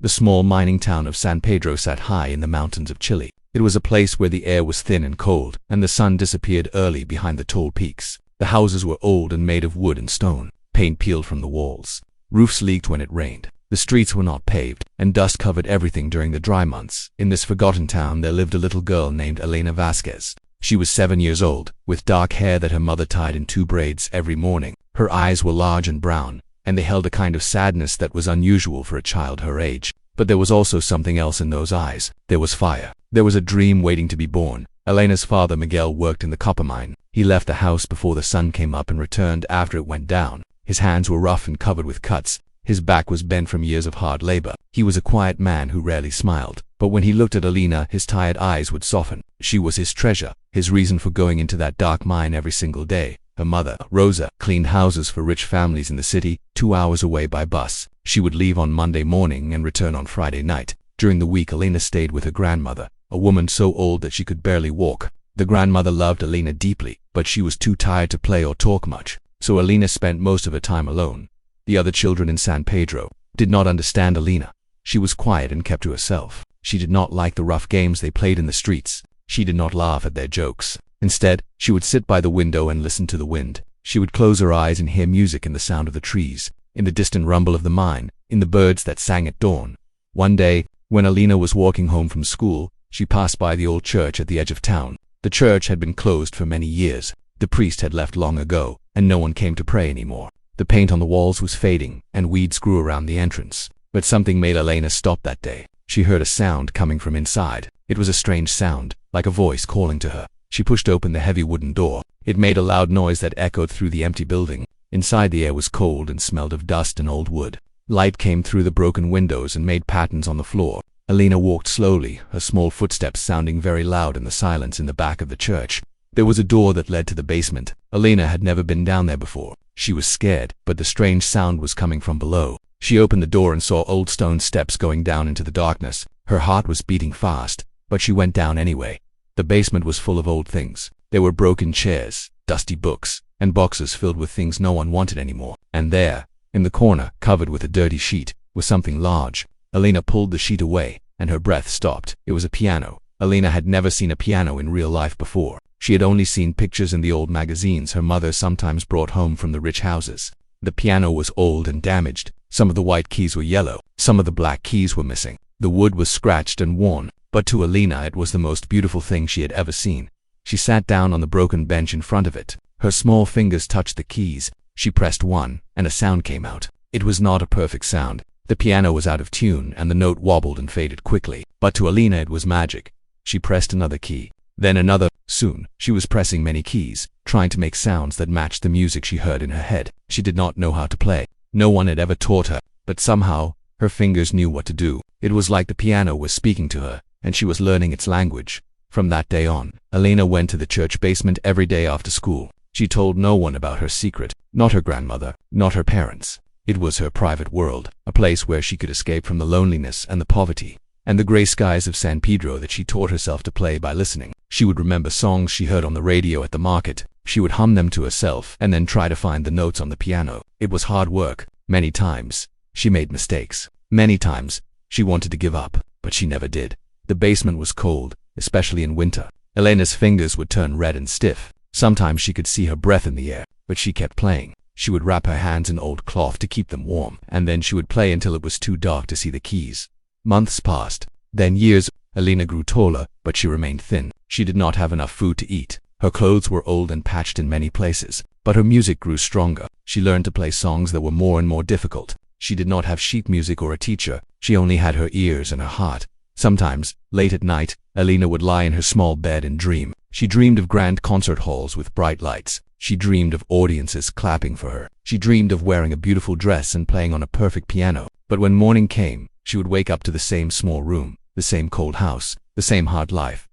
The small mining town of San Pedro sat high in the mountains of Chile. It was a place where the air was thin and cold, and the sun disappeared early behind the tall peaks. The houses were old and made of wood and stone. Paint peeled from the walls. Roofs leaked when it rained. The streets were not paved, and dust covered everything during the dry months. In this forgotten town there lived a little girl named Elena Vasquez. She was 7 years old, with dark hair that her mother tied in 2 braids every morning. Her eyes were large and brown, and they held a kind of sadness that was unusual for a child her age. But there was also something else in those eyes. There was fire. There was a dream waiting to be born. Elena's father, Miguel, worked in the copper mine. He left the house before the sun came up and returned after it went down. His hands were rough and covered with cuts. His back was bent from years of hard labor. He was a quiet man who rarely smiled. But when he looked at Elena, his tired eyes would soften. She was his treasure, his reason for going into that dark mine every single day. Her mother, Rosa, cleaned houses for rich families in the city, 2 hours away by bus. She would leave on Monday morning and return on Friday night. During the week, Elena stayed with her grandmother, a woman so old that she could barely walk. The grandmother loved Elena deeply, but she was too tired to play or talk much, so Elena spent most of her time alone. The other children in San Pedro did not understand Elena. She was quiet and kept to herself. She did not like the rough games they played in the streets. She did not laugh at their jokes. Instead, she would sit by the window and listen to the wind. She would close her eyes and hear music in the sound of the trees, in the distant rumble of the mine, in the birds that sang at dawn. One day, when Elena was walking home from school, she passed by the old church at the edge of town. The church had been closed for many years. The priest had left long ago, and no one came to pray anymore. The paint on the walls was fading, and weeds grew around the entrance. But something made Elena stop that day. She heard a sound coming from inside. It was a strange sound, like a voice calling to her. She pushed open the heavy wooden door. It made a loud noise that echoed through the empty building. Inside, the air was cold and smelled of dust and old wood. Light came through the broken windows and made patterns on the floor. Elena walked slowly, her small footsteps sounding very loud in the silence in the back of the church. There was a door that led to the basement. Elena had never been down there before. She was scared, but the strange sound was coming from below. She opened the door and saw old stone steps going down into the darkness. Her heart was beating fast, but she went down anyway. The basement was full of old things. There were broken chairs, dusty books, and boxes filled with things no one wanted anymore. And there, in the corner, covered with a dirty sheet, was something large. Elena pulled the sheet away, and her breath stopped. It was a piano. Elena had never seen a piano in real life before. She had only seen pictures in the old magazines her mother sometimes brought home from the rich houses. The piano was old and damaged. Some of the white keys were yellow. Some of the black keys were missing. The wood was scratched and worn, but to Elena it was the most beautiful thing she had ever seen. She sat down on the broken bench in front of it. Her small fingers touched the keys. She pressed one, and a sound came out. It was not a perfect sound. The piano was out of tune, and the note wobbled and faded quickly. But to Elena it was magic. She pressed another key, then another. Soon, she was pressing many keys, trying to make sounds that matched the music she heard in her head. She did not know how to play. No one had ever taught her, but somehow, her fingers knew what to do. It was like the piano was speaking to her, and she was learning its language. From that day on, Elena went to the church basement every day after school. She told no one about her secret, not her grandmother, not her parents. It was her private world, a place where she could escape from the loneliness and the poverty, and the gray skies of San Pedro that she taught herself to play by listening. She would remember songs she heard on the radio at the market. She would hum them to herself and then try to find the notes on the piano. It was hard work. Many times, she made mistakes. Many times, she wanted to give up, but she never did. The basement was cold, especially in winter. Elena's fingers would turn red and stiff. Sometimes she could see her breath in the air, but she kept playing. She would wrap her hands in old cloth to keep them warm, and then she would play until it was too dark to see the keys. Months passed, then years. Elena grew taller, but she remained thin. She did not have enough food to eat. Her clothes were old and patched in many places, but her music grew stronger. She learned to play songs that were more and more difficult. She did not have sheet music or a teacher. She only had her ears and her heart. Sometimes, late at night, Elena would lie in her small bed and dream. She dreamed of grand concert halls with bright lights. She dreamed of audiences clapping for her. She dreamed of wearing a beautiful dress and playing on a perfect piano. But when morning came, she would wake up to the same small room, the same cold house, the same hard life.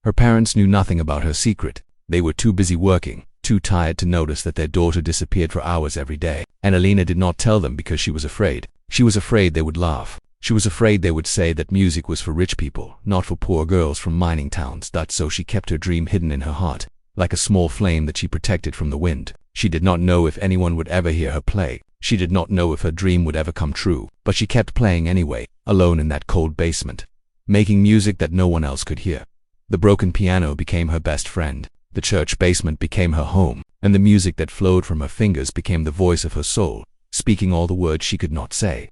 Her parents knew nothing about her secret. They were too busy working, too tired to notice that their daughter disappeared for hours every day. And Elena did not tell them because she was afraid. She was afraid they would laugh. She was afraid they would say that music was for rich people, not for poor girls from mining towns. So she kept her dream hidden in her heart, like a small flame that she protected from the wind. She did not know if anyone would ever hear her play. She did not know if her dream would ever come true, but she kept playing anyway. alone in that cold basement, making music that no one else could hear. The broken piano became her best friend, the church basement became her home, and the music that flowed from her fingers became the voice of her soul, speaking all the words she could not say.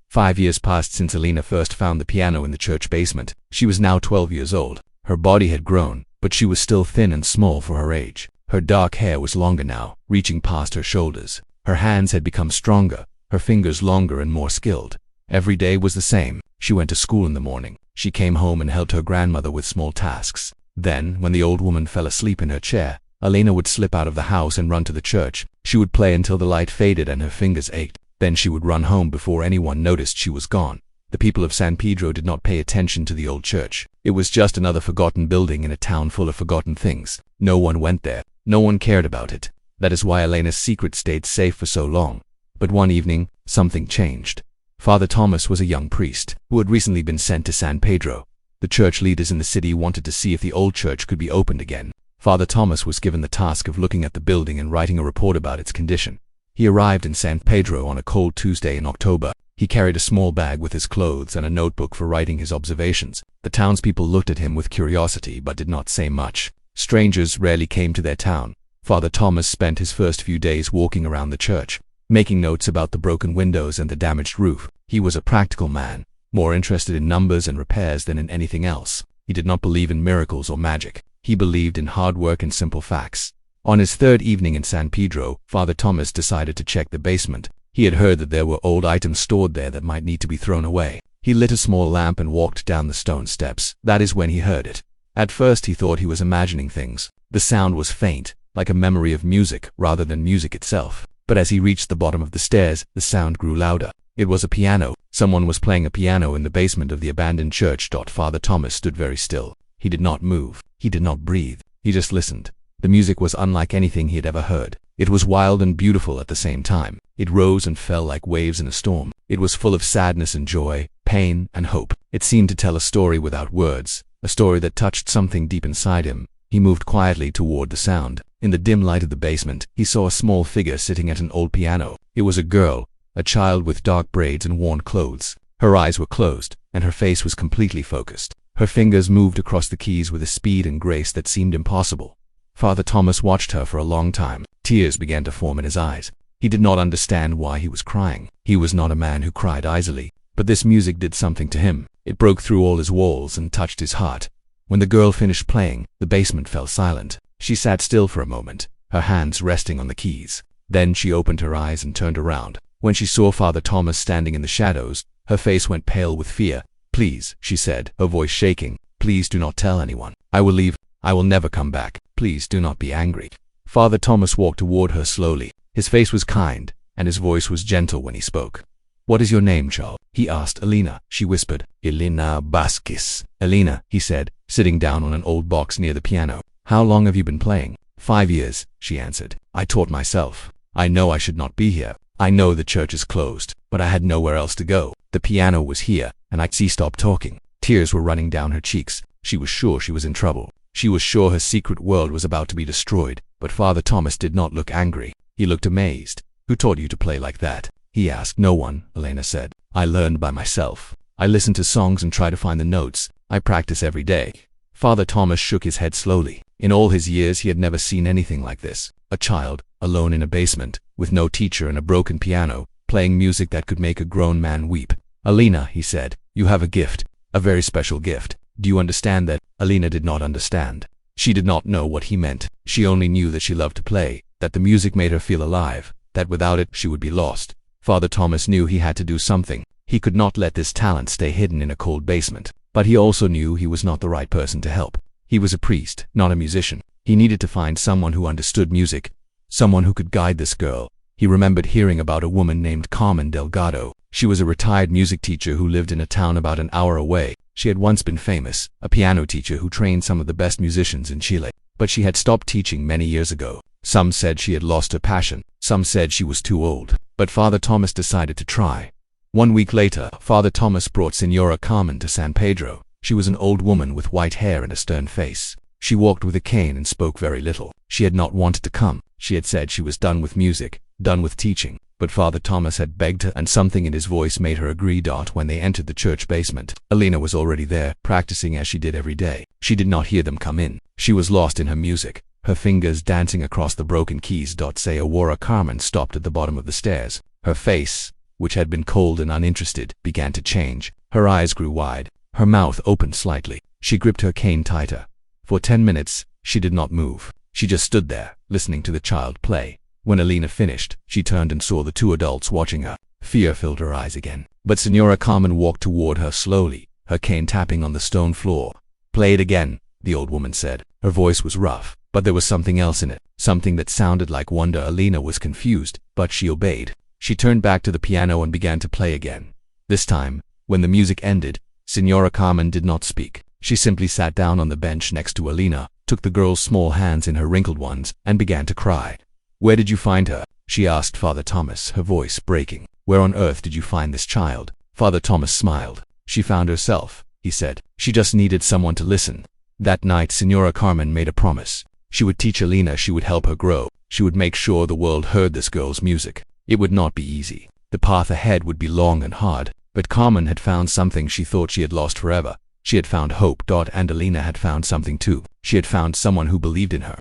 5 years passed since Alina first found the piano in the church basement. She was now 12 years old. Her body had grown, but she was still thin and small for her age. Her dark hair was longer now, reaching past her shoulders. Her hands had become stronger, her fingers longer and more skilled. Every day was the same. She went to school in the morning. She came home and helped her grandmother with small tasks. Then, when the old woman fell asleep in her chair, Alina would slip out of the house and run to the church. She would play until the light faded and her fingers ached. Then she would run home before anyone noticed she was gone. The people of San Pedro did not pay attention to the old church. It was just another forgotten building in a town full of forgotten things. No one went there. No one cared about it. That is why Alina's secret stayed safe for so long. But one evening, something changed. Father Thomas was a young priest who had recently been sent to San Pedro. The church leaders in the city wanted to see if the old church could be opened again. Father Thomas was given the task of looking at the building and writing a report about its condition. He arrived in San Pedro on a cold Tuesday in October. He carried a small bag with his clothes and a notebook for writing his observations. The townspeople looked at him with curiosity but did not say much. Strangers rarely came to their town. Father Thomas spent his first few days walking around the church, making notes about the broken windows and the damaged roof. He was a practical man, more interested in numbers and repairs than in anything else. He did not believe in miracles or magic. He believed in hard work and simple facts. On his third evening in San Pedro, Father Thomas decided to check the basement. He had heard that there were old items stored there that might need to be thrown away. He lit a small lamp and walked down the stone steps. That is when he heard it. At first he thought he was imagining things. The sound was faint, like a memory of music rather than music itself. But as he reached the bottom of the stairs, the sound grew louder. It was a piano. Someone was playing a piano in the basement of the abandoned church. Father Thomas stood very still. He did not move. He did not breathe. He just listened. The music was unlike anything he had ever heard. It was wild and beautiful at the same time. It rose and fell like waves in a storm. It was full of sadness and joy, pain and hope. It seemed to tell a story without words, a story that touched something deep inside him. He moved quietly toward the sound. In the dim light of the basement, he saw a small figure sitting at an old piano. It was a girl, a child with dark braids and worn clothes. Her eyes were closed, and her face was completely focused. Her fingers moved across the keys with a speed and grace that seemed impossible. Father Thomas watched her for a long time. Tears began to form in his eyes. He did not understand why he was crying. He was not a man who cried easily, but this music did something to him. It broke through all his walls and touched his heart. When the girl finished playing, the basement fell silent. She sat still for a moment, her hands resting on the keys. Then she opened her eyes and turned around. When she saw Father Thomas standing in the shadows, her face went pale with fear. "Please," she said, her voice shaking, "please do not tell anyone. I will leave. I will never come back. Please do not be angry." Father Thomas walked toward her slowly. His face was kind, and his voice was gentle when he spoke. "What is your name, child?" he asked. "Alina," she whispered. "Elena Basquis." "Alina," he said, sitting down on an old box near the piano. "How long have you been playing?" 5 years, she answered. "I taught myself. I know I should not be here. I know the church is closed, but I had nowhere else to go. The piano was here, and she stopped talking. Tears were running down her cheeks. She was sure she was in trouble. She was sure her secret world was about to be destroyed. But Father Thomas did not look angry. He looked amazed. "Who taught you to play like that?" he asked. "No one," Elena said. "I learned by myself. I listen to songs and try to find the notes. I practice every day." Father Thomas shook his head slowly. In all his years he had never seen anything like this. A child, alone in a basement, with no teacher and a broken piano, playing music that could make a grown man weep. "Alina," he said, "you have a gift, a very special gift. Do you understand that?" Alina did not understand. She did not know what he meant. She only knew that she loved to play, that the music made her feel alive, that without it she would be lost. Father Thomas knew he had to do something. He could not let this talent stay hidden in a cold basement. But he also knew he was not the right person to help. He was a priest, not a musician. He needed to find someone who understood music, someone who could guide this girl. He remembered hearing about a woman named Carmen Delgado. She was a retired music teacher who lived in a town about an hour away. She had once been famous, a piano teacher who trained some of the best musicians in Chile. But she had stopped teaching many years ago. Some said she had lost her passion. Some said she was too old. But Father Thomas decided to try. 1 week later, Father Thomas brought Senora Carmen to San Pedro. She was an old woman with white hair and a stern face. She walked with a cane and spoke very little. She had not wanted to come. She had said she was done with music, done with teaching. but Father Thomas had begged her, and something in his voice made her agree. When they entered the church basement, Alina was already there, practicing as she did every day. She did not hear them come in. She was lost in her music, her fingers dancing across the broken keys. Sayawara Carmen stopped at the bottom of the stairs. Her face, which had been cold and uninterested, began to change. Her eyes grew wide. Her mouth opened slightly. She gripped her cane tighter. For 10 minutes, she did not move. She just stood there, listening to the child play. When Alina finished, she turned and saw the two adults watching her. Fear filled her eyes again. But Senora Carmen walked toward her slowly, her cane tapping on the stone floor. "Play it again," the old woman said. Her voice was rough, but there was something else in it, something that sounded like wonder. Alina was confused, but she obeyed. She turned back to the piano and began to play again. This time, when the music ended, Senora Carmen did not speak. She simply sat down on the bench next to Alina, took the girl's small hands in her wrinkled ones, and began to cry. "Where did you find her?" she asked Father Thomas, her voice breaking. "Where on earth did you find this child?" Father Thomas smiled. "She found herself," he said. "She just needed someone to listen." That night, Senora Carmen made a promise. She would teach Alina, she would help her grow, she would make sure the world heard this girl's music. It would not be easy. The path ahead would be long and hard, but Carmen had found something she thought she had lost forever. She had found hope. And Alina had found something too. She had found someone who believed in her.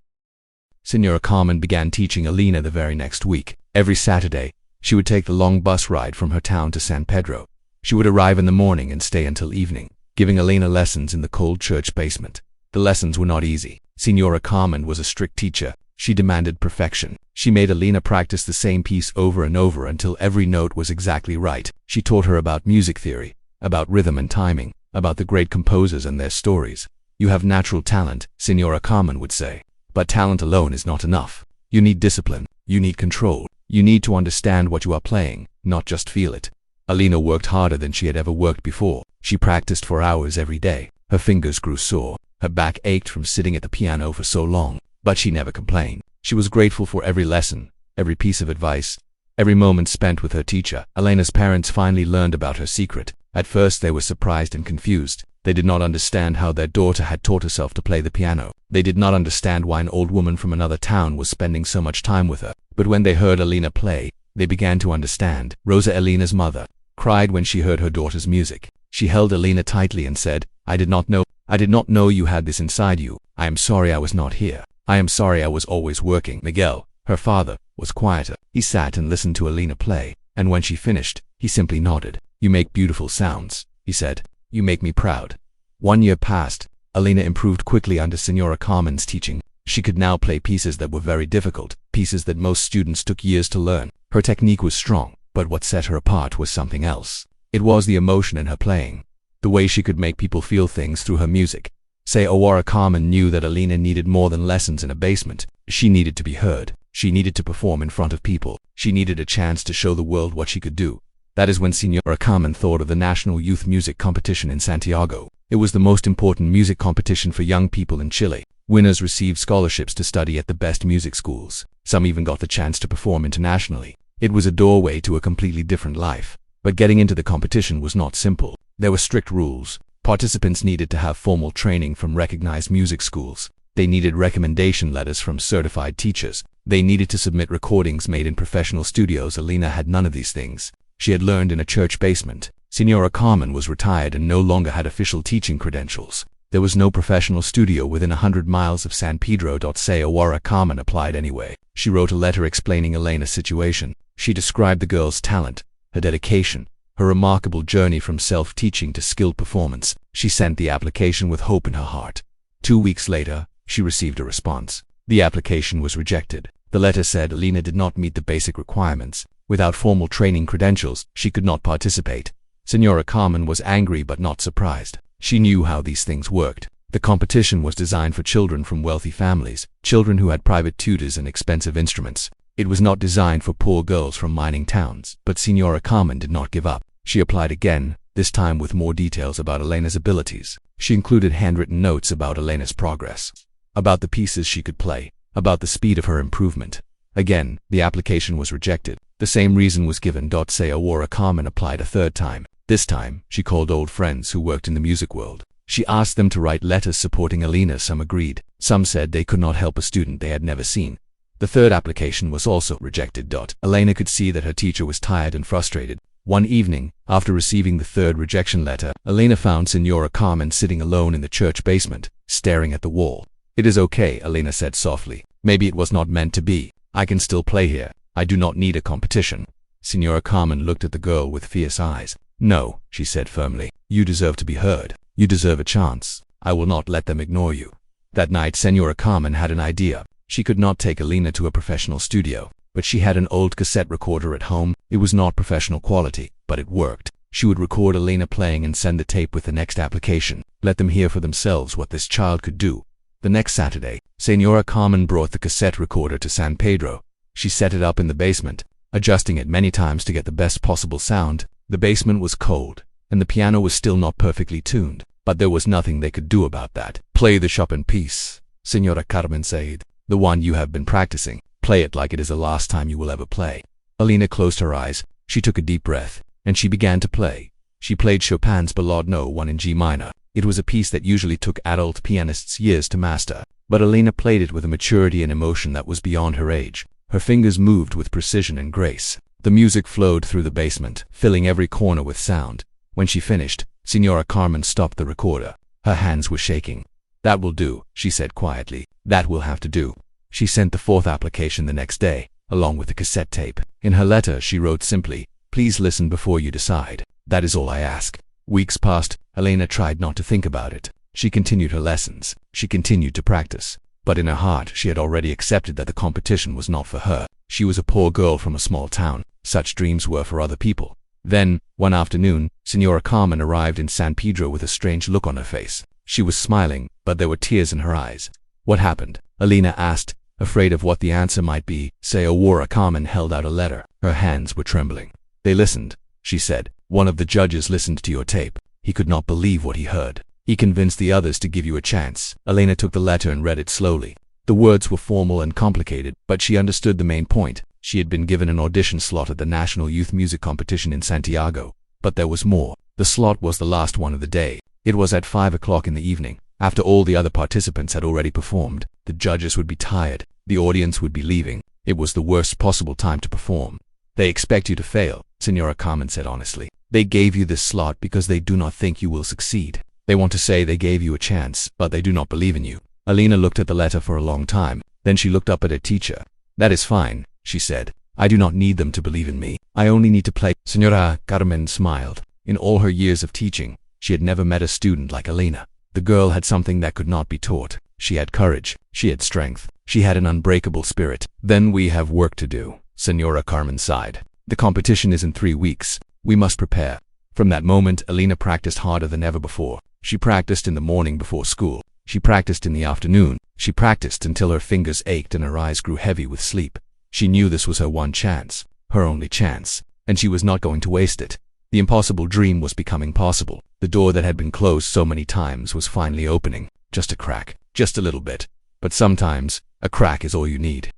Senora Carmen began teaching Alina the very next week. Every Saturday, she would take the long bus ride from her town to San Pedro. She would arrive in the morning and stay until evening, giving Alina lessons in the cold church basement. The lessons were not easy. Senora Carmen was a strict teacher. She demanded perfection. She made Alina practice the same piece over and over until every note was exactly right. She taught her about music theory, about rhythm and timing, about the great composers and their stories. "You have natural talent," Senora Carmen would say. "But talent alone is not enough. You need discipline. You need control. You need to understand what you are playing, not just feel it." Alina worked harder than she had ever worked before. She practiced for hours every day. Her fingers grew sore. Her back ached from sitting at the piano for so long. But she never complained. She was grateful for every lesson, every piece of advice, every moment spent with her teacher. Alina's parents finally learned about her secret. At first they were surprised and confused. They did not understand how their daughter had taught herself to play the piano. They did not understand why an old woman from another town was spending so much time with her. But when they heard Alina play, they began to understand. Rosa, Alina's mother, cried when she heard her daughter's music. She held Alina tightly and said, I did not know you had this inside you. I am sorry I was not here. I am sorry I was always working." Miguel, her father, was quieter. He sat and listened to Alina play, and when she finished, he simply nodded. "You make beautiful sounds," he said. "You make me proud." 1 year passed. Alina improved quickly under Senora Carmen's teaching. She could now play pieces that were very difficult, pieces that most students took years to learn. Her technique was strong, but what set her apart was something else. It was the emotion in her playing, the way she could make people feel things through her music. Sayawara Carmen knew that Alina needed more than lessons in a basement. She needed to be heard. She needed to perform in front of people. She needed a chance to show the world what she could do. That is when Senora Carmen thought of the National Youth Music Competition in Santiago. It was the most important music competition for young people in Chile. Winners received scholarships to study at the best music schools. Some even got the chance to perform internationally. It was a doorway to a completely different life. But getting into the competition was not simple. There were strict rules. Participants needed to have formal training from recognized music schools. They needed recommendation letters from certified teachers. They needed to submit recordings made in professional studios. Alina had none of these things. She had learned in a church basement. Senora Carmen was retired and no longer had official teaching credentials. There was no professional studio within 100 miles of San Pedro. Sayawara Carmen applied anyway. She wrote a letter explaining Alina's situation. She described the girl's talent, her dedication, her remarkable journey from self-teaching to skilled performance. She sent the application with hope in her heart. 2 weeks later, she received a response. The application was rejected. The letter said Alina did not meet the basic requirements. Without formal training credentials, she could not participate. Senora Carmen was angry but not surprised. She knew how these things worked. The competition was designed for children from wealthy families, children who had private tutors and expensive instruments. It was not designed for poor girls from mining towns. But Senora Carmen did not give up. She applied again, this time with more details about Alina's abilities. She included handwritten notes about Alina's progress, about the pieces she could play, about the speed of her improvement. Again, the application was rejected. The same reason was given. Sayawara Carmen applied a third time. This time, she called old friends who worked in the music world. She asked them to write letters supporting Alina. Some agreed. Some said they could not help a student they had never seen. The third application was also rejected. Elena could see that her teacher was tired and frustrated. One evening, after receiving the third rejection letter, Elena found Signora Carmen sitting alone in the church basement, staring at the wall. "It is okay," Elena said softly. "Maybe it was not meant to be. I can still play here. I do not need a competition." Signora Carmen looked at the girl with fierce eyes. "No," she said firmly. "You deserve to be heard. You deserve a chance. I will not let them ignore you." That night, Signora Carmen had an idea. She could not take Elena to a professional studio, but she had an old cassette recorder at home. It was not professional quality, but it worked. She would record Elena playing and send the tape with the next application. Let them hear for themselves what this child could do. The next Saturday, Signora Carmen brought the cassette recorder to San Pedro. She set it up in the basement, adjusting it many times to get the best possible sound. The basement was cold, and the piano was still not perfectly tuned, but there was nothing they could do about that. "Play the Chopin piece," Signora Carmen said. "The one you have been practicing. Play it like it is the last time you will ever play." Elena closed her eyes. She took a deep breath, and she began to play. She played Chopin's Ballade No. 1 in G minor. It was a piece that usually took adult pianists years to master, but Elena played it with a maturity and emotion that was beyond her age. Her fingers moved with precision and grace. The music flowed through the basement, filling every corner with sound. When she finished, Signora Carmen stopped the recorder. Her hands were shaking. "That will do," she said quietly. "That will have to do." She sent the fourth application the next day, along with the cassette tape. In her letter, she wrote simply, "Please listen before you decide. That is all I ask." Weeks passed. Elena tried not to think about it. She continued her lessons. She continued to practice. But in her heart, she had already accepted that the competition was not for her. She was a poor girl from a small town. Such dreams were for other people. Then, one afternoon, Signora Carmen arrived in San Pedro with a strange look on her face. She was smiling, but there were tears in her eyes. "What happened?" Elena asked, afraid of what the answer might be. Signora Carmen held out a letter. Her hands were trembling. "They listened," she said. "One of the judges listened to your tape. He could not believe what he heard. He convinced the others to give you a chance." Elena took the letter and read it slowly. The words were formal and complicated, but she understood the main point. She had been given an audition slot at the National Youth Music Competition in Santiago. But there was more. The slot was the last one of the day. It was at 5 o'clock in the evening. After all the other participants had already performed, the judges would be tired. The audience would be leaving. It was the worst possible time to perform. "They expect you to fail," Signora Carmen said honestly. "They gave you this slot because they do not think you will succeed. They want to say they gave you a chance, but they do not believe in you." Elena looked at the letter for a long time. Then she looked up at her teacher. "That is fine," she said. "I do not need them to believe in me. I only need to play." Signora Carmen smiled. In all her years of teaching, she had never met a student like Elena. The girl had something that could not be taught. She had courage. She had strength. She had an unbreakable spirit. "Then we have work to do," Signora Carmen sighed. "The competition is in 3 weeks. We must prepare." From that moment, Elena practiced harder than ever before. She practiced in the morning before school. She practiced in the afternoon. She practiced until her fingers ached and her eyes grew heavy with sleep. She knew this was her one chance, her only chance, and she was not going to waste it. The impossible dream was becoming possible. The door that had been closed so many times was finally opening. Just a crack, just a little bit. But sometimes, a crack is all you need.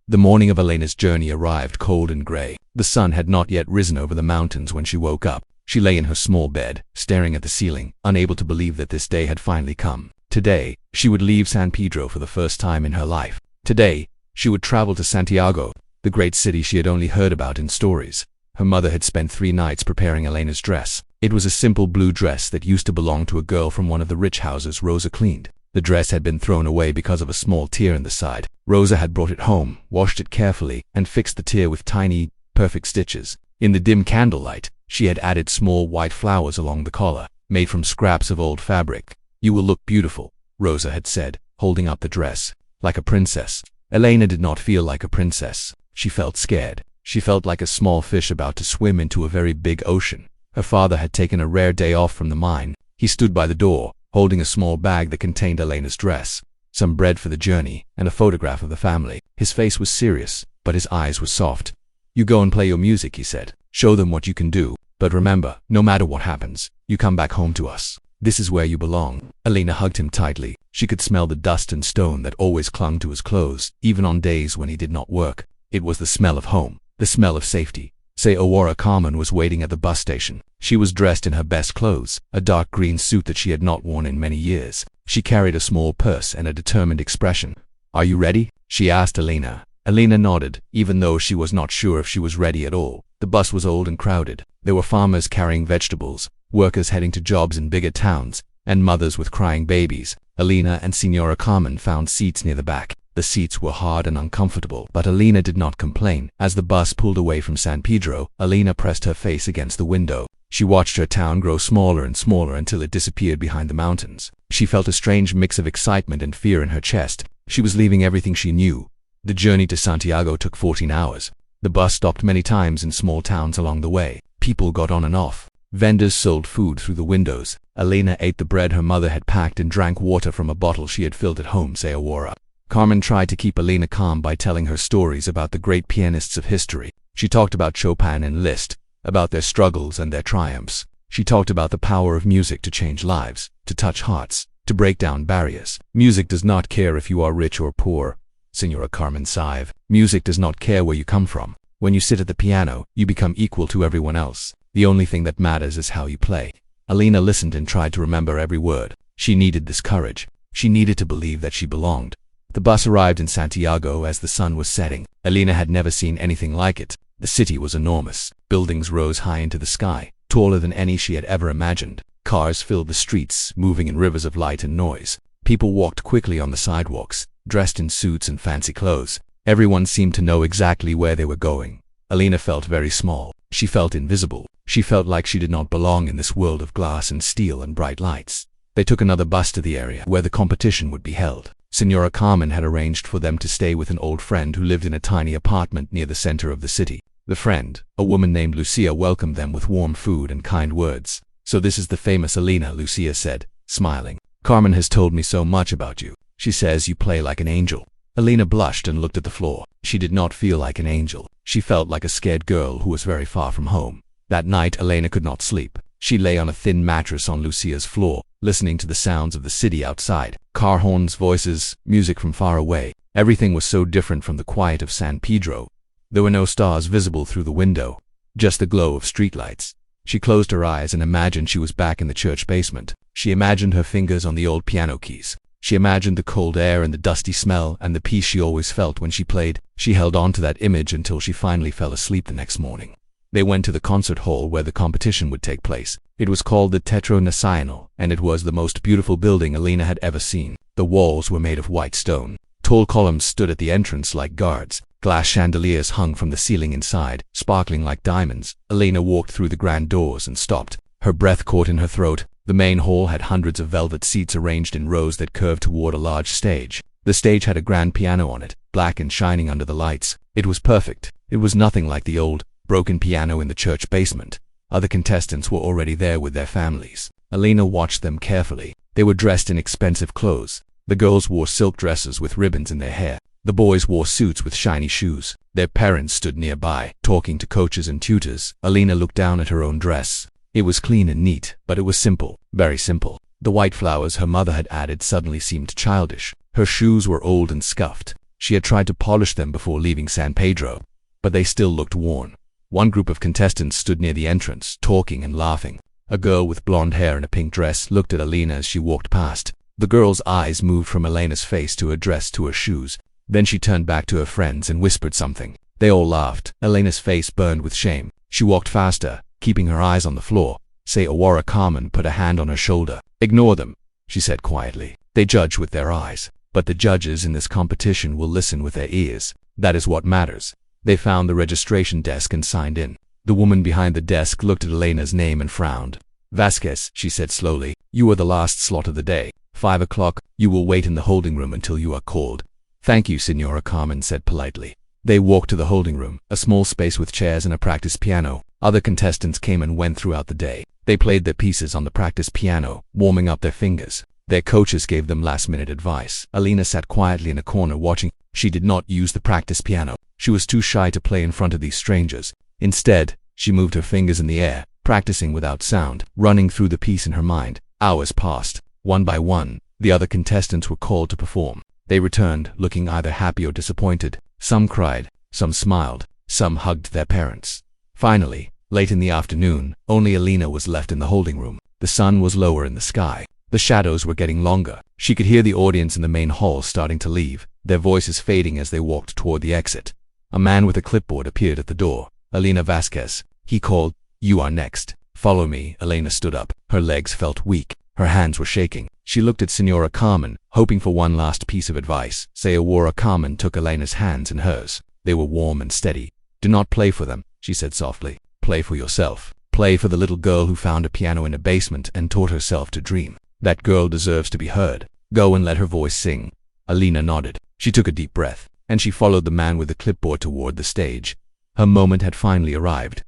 The morning of Elena's journey arrived cold and gray. The sun had not yet risen over the mountains when she woke up. She lay in her small bed, staring at the ceiling, unable to believe that this day had finally come. Today, she would leave San Pedro for the first time in her life. Today, she would travel to Santiago, the great city she had only heard about in stories. Her mother had spent 3 nights preparing Elena's dress. It was a simple blue dress that used to belong to a girl from one of the rich houses Rosa cleaned. The dress had been thrown away because of a small tear in the side. Rosa had brought it home, washed it carefully, and fixed the tear with tiny, perfect stitches. In the dim candlelight, she had added small white flowers along the collar, made from scraps of old fabric. "You will look beautiful," Rosa had said, holding up the dress. "Like a princess." Elena did not feel like a princess. She felt scared. She felt like a small fish about to swim into a very big ocean. Her father had taken a rare day off from the mine. He stood by the door, holding a small bag that contained Elena's dress, some bread for the journey, and a photograph of the family. His face was serious, but his eyes were soft. "You go and play your music," he said. "Show them what you can do. But remember, no matter what happens, you come back home to us. This is where you belong." Elena hugged him tightly. She could smell the dust and stone that always clung to his clothes, even on days when he did not work. It was the smell of home, the smell of safety. Signora Carmen was waiting at the bus station. She was dressed in her best clothes, a dark green suit that she had not worn in many years. She carried a small purse and a determined expression. "Are you ready?" she asked Alina. Alina nodded, even though she was not sure if she was ready at all. The bus was old and crowded. There were farmers carrying vegetables, workers heading to jobs in bigger towns, and mothers with crying babies. Alina and Signora Carmen found seats near the back. The seats were hard and uncomfortable, but Alina did not complain. As the bus pulled away from San Pedro, Alina pressed her face against the window. She watched her town grow smaller and smaller until it disappeared behind the mountains. She felt a strange mix of excitement and fear in her chest. She was leaving everything she knew. The journey to Santiago took 14 hours. The bus stopped many times in small towns along the way. People got on and off. Vendors sold food through the windows. Alina ate the bread her mother had packed and drank water from a bottle she had filled at home, say Aurora. Carmen tried to keep Alina calm by telling her stories about the great pianists of history. She talked about Chopin and Liszt, about their struggles and their triumphs. She talked about the power of music to change lives, to touch hearts, to break down barriers. Music does not care if you are rich or poor, Signora Carmen sighed. Music does not care where you come from. When you sit at the piano, you become equal to everyone else. The only thing that matters is how you play. Alina listened and tried to remember every word. She needed this courage. She needed to believe that she belonged. The bus arrived in Santiago as the sun was setting. Alina had never seen anything like it. The city was enormous. Buildings rose high into the sky, taller than any she had ever imagined. Cars filled the streets, moving in rivers of light and noise. People walked quickly on the sidewalks, dressed in suits and fancy clothes. Everyone seemed to know exactly where they were going. Alina felt very small. She felt invisible. She felt like she did not belong in this world of glass and steel and bright lights. They took another bus to the area where the competition would be held. Signora Carmen had arranged for them to stay with an old friend who lived in a tiny apartment near the center of the city. The friend, a woman named Lucia, welcomed them with warm food and kind words. "So this is the famous Alina," Lucia said, smiling. "Carmen has told me so much about you. She says you play like an angel." Alina blushed and looked at the floor. She did not feel like an angel. She felt like a scared girl who was very far from home. That night, Alina could not sleep. She lay on a thin mattress on Lucia's floor, listening to the sounds of the city outside. Car horns, voices, music from far away. Everything was so different from the quiet of San Pedro. There were no stars visible through the window, just the glow of streetlights. She closed her eyes and imagined she was back in the church basement. She imagined her fingers on the old piano keys. She imagined the cold air and the dusty smell and the peace she always felt when she played. She held on to that image until she finally fell asleep the next morning. They went to the concert hall where the competition would take place. It was called the Teatro Nacional, and it was the most beautiful building Alina had ever seen. The walls were made of white stone. Tall columns stood at the entrance like guards. Glass chandeliers hung from the ceiling inside, sparkling like diamonds. Alina walked through the grand doors and stopped. Her breath caught in her throat. The main hall had hundreds of velvet seats arranged in rows that curved toward a large stage. The stage had a grand piano on it, black and shining under the lights. It was perfect. It was nothing like the old, broken piano in the church basement. Other contestants were already there with their families. Alina watched them carefully. They were dressed in expensive clothes. The girls wore silk dresses with ribbons in their hair. The boys wore suits with shiny shoes. Their parents stood nearby, talking to coaches and tutors. Alina looked down at her own dress. It was clean and neat, but it was simple, very simple. The white flowers her mother had added suddenly seemed childish. Her shoes were old and scuffed. She had tried to polish them before leaving San Pedro, but they still looked worn. One group of contestants stood near the entrance, talking and laughing. A girl with blonde hair and a pink dress looked at Alina as she walked past. The girl's eyes moved from Alina's face to her dress to her shoes. Then she turned back to her friends and whispered something. They all laughed. Alina's face burned with shame. She walked faster, keeping her eyes on the floor. Aurora Carmen put a hand on her shoulder. "Ignore them," she said quietly. "They judge with their eyes, but the judges in this competition will listen with their ears. That is what matters." They found the registration desk and signed in. The woman behind the desk looked at Alina's name and frowned. "Vasquez," she said slowly, "you are the last slot of the day. 5 o'clock, you will wait in the holding room until you are called." "Thank you," Signora Carmen said politely. They walked to the holding room, a small space with chairs and a practice piano. Other contestants came and went throughout the day. They played their pieces on the practice piano, warming up their fingers. Their coaches gave them last-minute advice. Alina sat quietly in a corner watching. She did not use the practice piano. She was too shy to play in front of these strangers. Instead, she moved her fingers in the air, practicing without sound, running through the piece in her mind. Hours passed. One by one, the other contestants were called to perform. They returned, looking either happy or disappointed. Some cried, some smiled, some hugged their parents. Finally, late in the afternoon, only Alina was left in the holding room. The sun was lower in the sky. The shadows were getting longer. She could hear the audience in the main hall starting to leave. their voices fading as they walked toward the exit. A man with a clipboard appeared at the door. Elena Vasquez, he called. You are next. Follow me. Elena stood up. Her legs felt weak. Her hands were shaking. She looked at Senora Carmen, hoping for one last piece of advice. Senora Carmen took Elena's hands in hers. They were warm and steady. Do not play for them, she said softly. Play for yourself. Play for the little girl who found a piano in a basement and taught herself to dream. That girl deserves to be heard. Go and let her voice sing. Elena nodded. She took a deep breath, and she followed the man with the clipboard toward the stage. Her moment had finally arrived.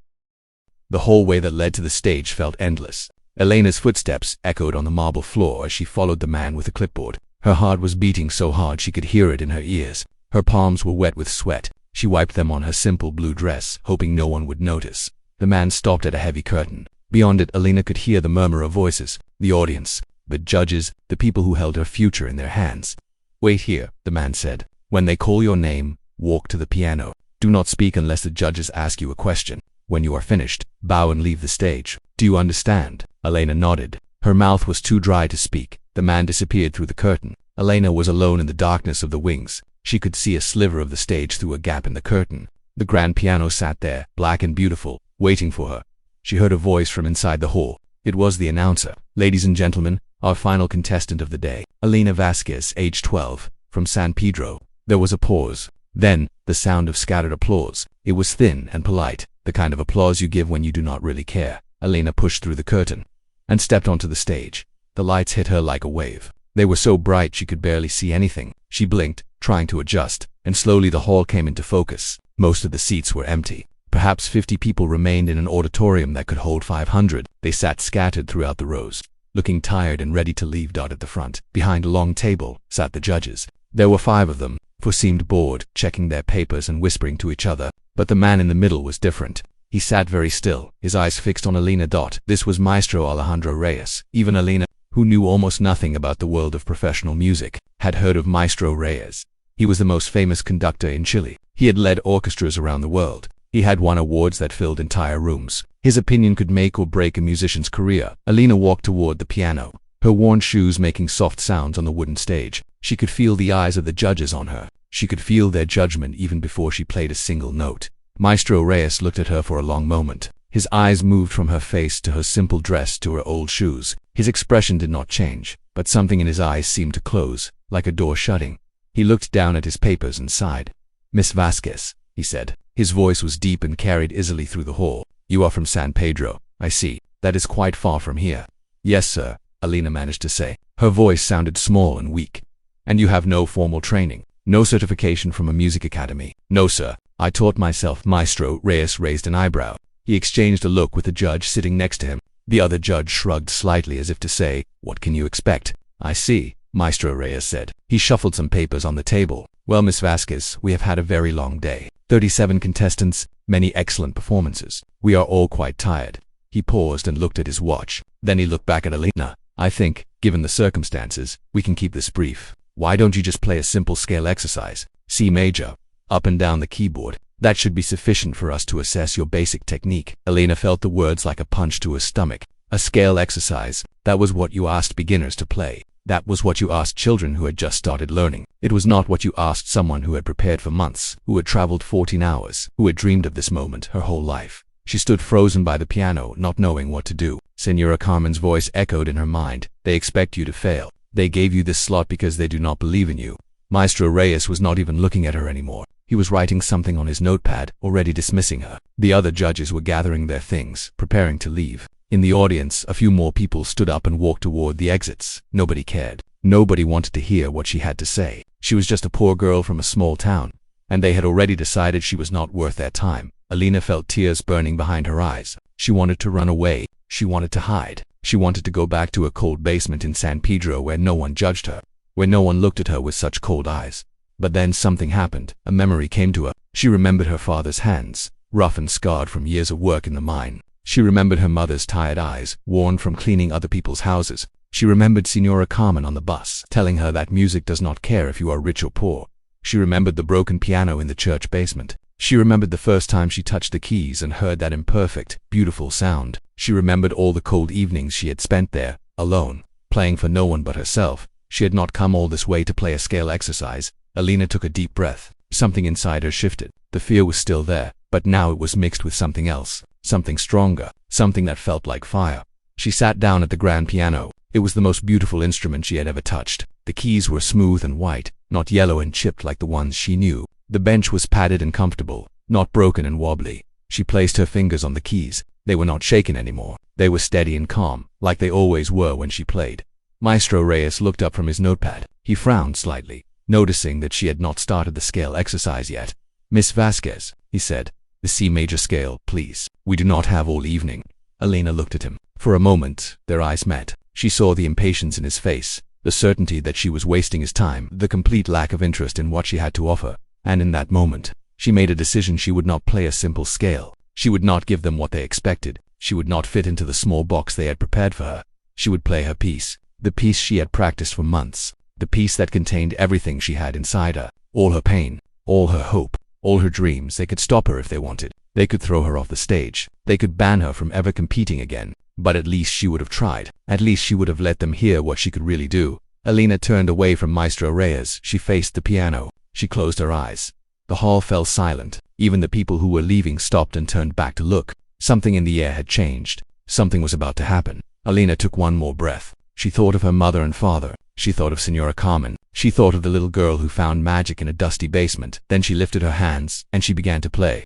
The hallway that led to the stage felt endless. Elena's footsteps echoed on the marble floor as she followed the man with the clipboard. Her heart was beating so hard she could hear it in her ears. Her palms were wet with sweat. She wiped them on her simple blue dress, hoping no one would notice. The man stopped at a heavy curtain. Beyond it, Elena could hear the murmur of voices, the audience, the judges, the people who held her future in their hands. Wait here, the man said. When they call your name, walk to the piano. Do not speak unless the judges ask you a question. When you are finished, bow and leave the stage. Do you understand? Elena nodded. Her mouth was too dry to speak. The man disappeared through the curtain. Elena was alone in the darkness of the wings. She could see a sliver of the stage through a gap in the curtain. The grand piano sat there, black and beautiful, waiting for her. She heard a voice from inside the hall. It was the announcer. Ladies and gentlemen, our final contestant of the day, Elena Vasquez, age 12, from San Pedro. There was a pause. Then, the sound of scattered applause. It was thin and polite, the kind of applause you give when you do not really care. Elena pushed through the curtain and stepped onto the stage. The lights hit her like a wave. They were so bright she could barely see anything. She blinked, trying to adjust, and slowly the hall came into focus. Most of the seats were empty. Perhaps 50 people remained in an auditorium that could hold 500. They sat scattered throughout the rows, looking tired and ready to leave. At the front, behind a long table, sat the judges. There were 5 of them, who seemed bored, checking their papers and whispering to each other. But the man in the middle was different. He sat very still, his eyes fixed on Elena. This was Maestro Alejandro Reyes. Even Elena, who knew almost nothing about the world of professional music, had heard of Maestro Reyes. He was the most famous conductor in Chile. He had led orchestras around the world. He had won awards that filled entire rooms. His opinion could make or break a musician's career. Elena walked toward the piano, her worn shoes making soft sounds on the wooden stage. She could feel the eyes of the judges on her. She could feel their judgment even before she played a single note. Maestro Reyes looked at her for a long moment. His eyes moved from her face to her simple dress to her old shoes. His expression did not change, but something in his eyes seemed to close, like a door shutting. He looked down at his papers and sighed. Miss Vasquez, he said. His voice was deep and carried easily through the hall. You are from San Pedro, I see. That is quite far from here. Yes, sir, Elena managed to say. Her voice sounded small and weak. And you have no formal training? No certification from a music academy? No, sir. I taught myself. Maestro Reyes raised an eyebrow. He exchanged a look with the judge sitting next to him. The other judge shrugged slightly as if to say, what can you expect? I see, Maestro Reyes said. He shuffled some papers on the table. Well, Miss Vasquez, we have had a very long day. 37 contestants, many excellent performances. We are all quite tired. He paused and looked at his watch. Then he looked back at Elena. I think, given the circumstances, we can keep this brief. Why don't you just play a simple scale exercise? C major. Up and down the keyboard. That should be sufficient for us to assess your basic technique. Elena felt the words like a punch to her stomach. A scale exercise. That was what you asked beginners to play. That was what you asked children who had just started learning. It was not what you asked someone who had prepared for months, who had traveled 14 hours, who had dreamed of this moment her whole life. She stood frozen by the piano, not knowing what to do. Senora Carmen's voice echoed in her mind. They expect you to fail. They gave you this slot because they do not believe in you. Maestro Reyes was not even looking at her anymore. He was writing something on his notepad, already dismissing her. The other judges were gathering their things, preparing to leave. In the audience, a few more people stood up and walked toward the exits. Nobody cared. Nobody wanted to hear what she had to say. She was just a poor girl from a small town, and they had already decided she was not worth their time. Elena felt tears burning behind her eyes. She wanted to run away. She wanted to hide. She wanted to go back to a cold basement in San Pedro where no one judged her, where no one looked at her with such cold eyes. But then something happened. A memory came to her. She remembered her father's hands, rough and scarred from years of work in the mine. She remembered her mother's tired eyes, worn from cleaning other people's houses. She remembered Senora Carmen on the bus, telling her that music does not care if you are rich or poor. She remembered the broken piano in the church basement. She remembered the first time she touched the keys and heard that imperfect, beautiful sound. She remembered all the cold evenings she had spent there, alone, playing for no one but herself. She had not come all this way to play a scale exercise. Alina took a deep breath. Something inside her shifted. The fear was still there, but now it was mixed with something else, something stronger, something that felt like fire. She sat down at the grand piano. It was the most beautiful instrument she had ever touched. The keys were smooth and white, not yellow and chipped like the ones she knew. The bench was padded and comfortable, not broken and wobbly. She placed her fingers on the keys. They were not shaken anymore. They were steady and calm, like they always were when she played. Maestro Reyes looked up from his notepad. He frowned slightly, noticing that she had not started the scale exercise yet. "Miss Vasquez," he said, "the C major scale, please. We do not have all evening." Alina looked at him. For a moment, their eyes met. She saw the impatience in his face, the certainty that she was wasting his time, the complete lack of interest in what she had to offer. And in that moment, she made a decision. She would not play a simple scale. She would not give them what they expected. She would not fit into the small box they had prepared for her. She would play her piece, the piece she had practiced for months, the piece that contained everything she had inside her, all her pain, all her hope, all her dreams. They could stop her if they wanted. They could throw her off the stage. They could ban her from ever competing again. But at least she would have tried. At least she would have let them hear what she could really do. Alina turned away from Maestro Reyes. She faced the piano. She closed her eyes. The hall fell silent. Even the people who were leaving stopped and turned back to look. Something in the air had changed. Something was about to happen. Alina took one more breath. She thought of her mother and father. She thought of Señora Carmen. She thought of the little girl who found magic in a dusty basement. Then she lifted her hands, and she began to play.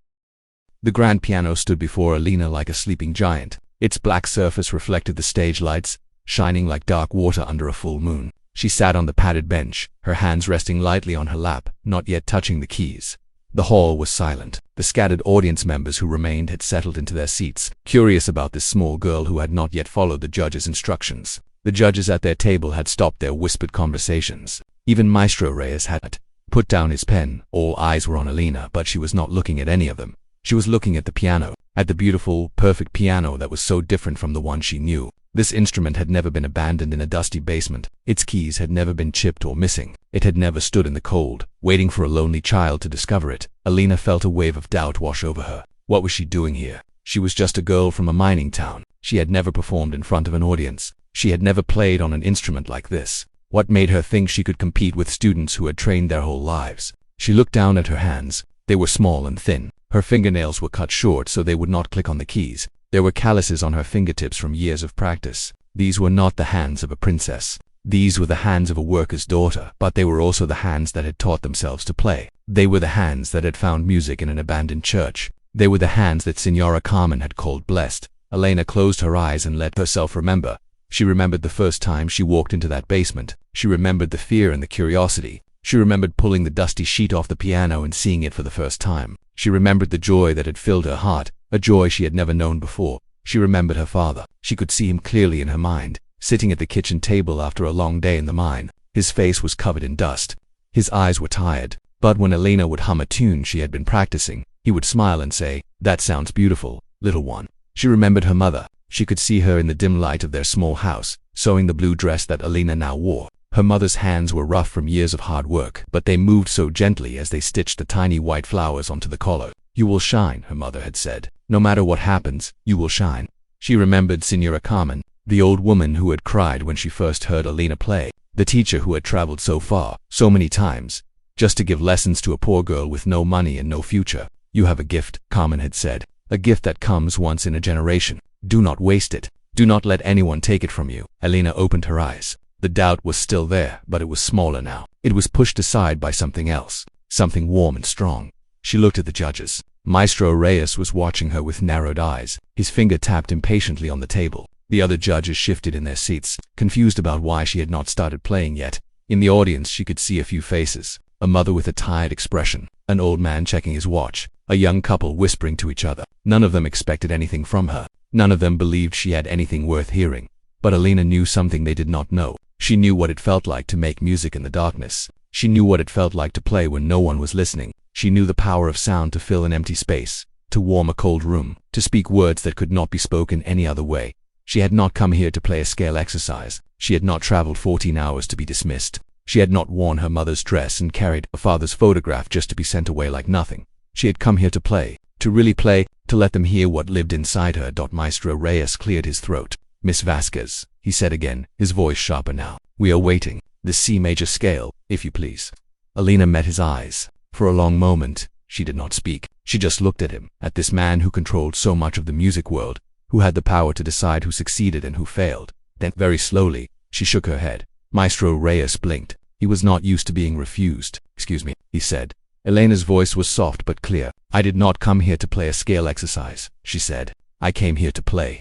The grand piano stood before Alina like a sleeping giant. Its black surface reflected the stage lights, shining like dark water under a full moon. She sat on the padded bench, her hands resting lightly on her lap, not yet touching the keys. The hall was silent. The scattered audience members who remained had settled into their seats, curious about this small girl who had not yet followed the judge's instructions. The judges at their table had stopped their whispered conversations. Even Maestro Reyes had put down his pen. All eyes were on Alina, but she was not looking at any of them. She was looking at the piano, at the beautiful, perfect piano that was so different from the one she knew. This instrument had never been abandoned in a dusty basement. Its keys had never been chipped or missing. It had never stood in the cold, waiting for a lonely child to discover it. Alina felt a wave of doubt wash over her. What was she doing here? She was just a girl from a mining town. She had never performed in front of an audience. She had never played on an instrument like this. What made her think she could compete with students who had trained their whole lives? She looked down at her hands. They were small and thin. Her fingernails were cut short so they would not click on the keys. There were calluses on her fingertips from years of practice. These were not the hands of a princess. These were the hands of a worker's daughter, but they were also the hands that had taught themselves to play. They were the hands that had found music in an abandoned church. They were the hands that Señora Carmen had called blessed. Alina closed her eyes and let herself remember. She remembered the first time she walked into that basement. She remembered the fear and the curiosity. She remembered pulling the dusty sheet off the piano and seeing it for the first time. She remembered the joy that had filled her heart, a joy she had never known before. She remembered her father. She could see him clearly in her mind, sitting at the kitchen table after a long day in the mine. His face was covered in dust. His eyes were tired. But when Alina would hum a tune she had been practicing, he would smile and say, "That sounds beautiful, little one." She remembered her mother. She could see her in the dim light of their small house, sewing the blue dress that Alina now wore. Her mother's hands were rough from years of hard work, but they moved so gently as they stitched the tiny white flowers onto the collar. "You will shine," her mother had said. "No matter what happens, you will shine." She remembered Señora Carmen, the old woman who had cried when she first heard Alina play, the teacher who had traveled so far, so many times, just to give lessons to a poor girl with no money and no future. "You have a gift," Carmen had said, "a gift that comes once in a generation. Do not waste it. Do not let anyone take it from you." Alina opened her eyes. The doubt was still there, but it was smaller now. It was pushed aside by something else, something warm and strong. She looked at the judges. Maestro Reyes was watching her with narrowed eyes. His finger tapped impatiently on the table. The other judges shifted in their seats, confused about why she had not started playing yet. In the audience she could see a few faces. A mother with a tired expression, an old man checking his watch, a young couple whispering to each other. None of them expected anything from her. None of them believed she had anything worth hearing. But Alina knew something they did not know. She knew what it felt like to make music in the darkness. She knew what it felt like to play when no one was listening. She knew the power of sound to fill an empty space, to warm a cold room, to speak words that could not be spoken any other way. She had not come here to play a scale exercise. She had not traveled 14 hours to be dismissed. She had not worn her mother's dress and carried a father's photograph just to be sent away like nothing. She had come here to play, to really play, to let them hear what lived inside her. Maestro Reyes cleared his throat. "Miss Vasquez," he said again, his voice sharper now. "We are waiting. The C major scale, if you please." Alina met his eyes. For a long moment, she did not speak. She just looked at him, at this man who controlled so much of the music world, who had the power to decide who succeeded and who failed. Then, very slowly, she shook her head. Maestro Reyes blinked. He was not used to being refused. "Excuse me," he said. Elena's voice was soft but clear. "I did not come here to play a scale exercise," she said. "I came here to play."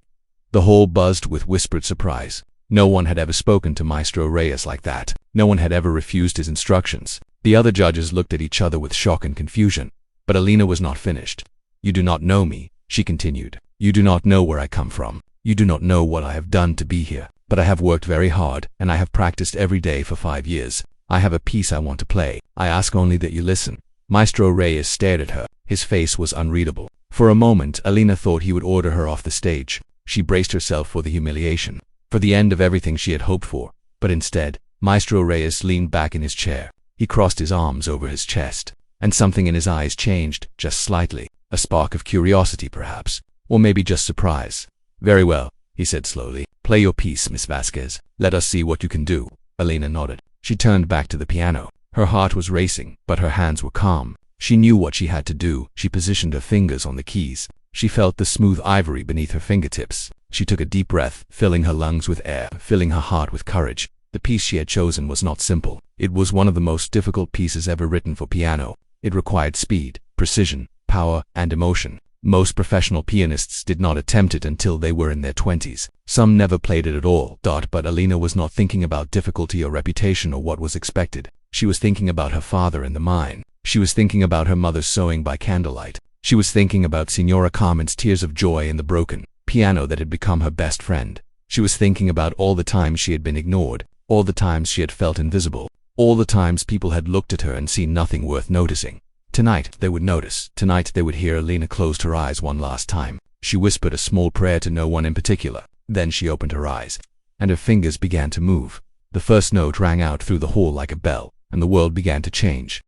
The hall buzzed with whispered surprise. No one had ever spoken to Maestro Reyes like that. No one had ever refused his instructions. The other judges looked at each other with shock and confusion. But Alina was not finished. "You do not know me," she continued. "You do not know where I come from. You do not know what I have done to be here. But I have worked very hard, and I have practiced every day for 5 years. I have a piece I want to play. I ask only that you listen." Maestro Reyes stared at her. His face was unreadable. For a moment, Alina thought he would order her off the stage. She braced herself for the humiliation, for the end of everything she had hoped for. But instead, Maestro Reyes leaned back in his chair. He crossed his arms over his chest, and something in his eyes changed, just slightly. A spark of curiosity, perhaps, or maybe just surprise. "Very well," he said slowly. "Play your piece, Miss Vasquez. Let us see what you can do." Alina nodded. She turned back to the piano. Her heart was racing, but her hands were calm. She knew what she had to do. She positioned her fingers on the keys. She felt the smooth ivory beneath her fingertips. She took a deep breath, filling her lungs with air, filling her heart with courage. The piece she had chosen was not simple. It was one of the most difficult pieces ever written for piano. It required speed, precision, power, and emotion. Most professional pianists did not attempt it until they were in their 20s. Some never played it at all. But Alina was not thinking about difficulty or reputation or what was expected. She was thinking about her father in the mine. She was thinking about her mother sewing by candlelight. She was thinking about Signora Carmen's tears of joy in the broken piano that had become her best friend. She was thinking about all the times she had been ignored, all the times she had felt invisible, all the times people had looked at her and seen nothing worth noticing. Tonight, they would notice. Tonight, they would hear. Alina closed her eyes one last time. She whispered a small prayer to no one in particular. Then she opened her eyes, and her fingers began to move. The first note rang out through the hall like a bell, and the world began to change.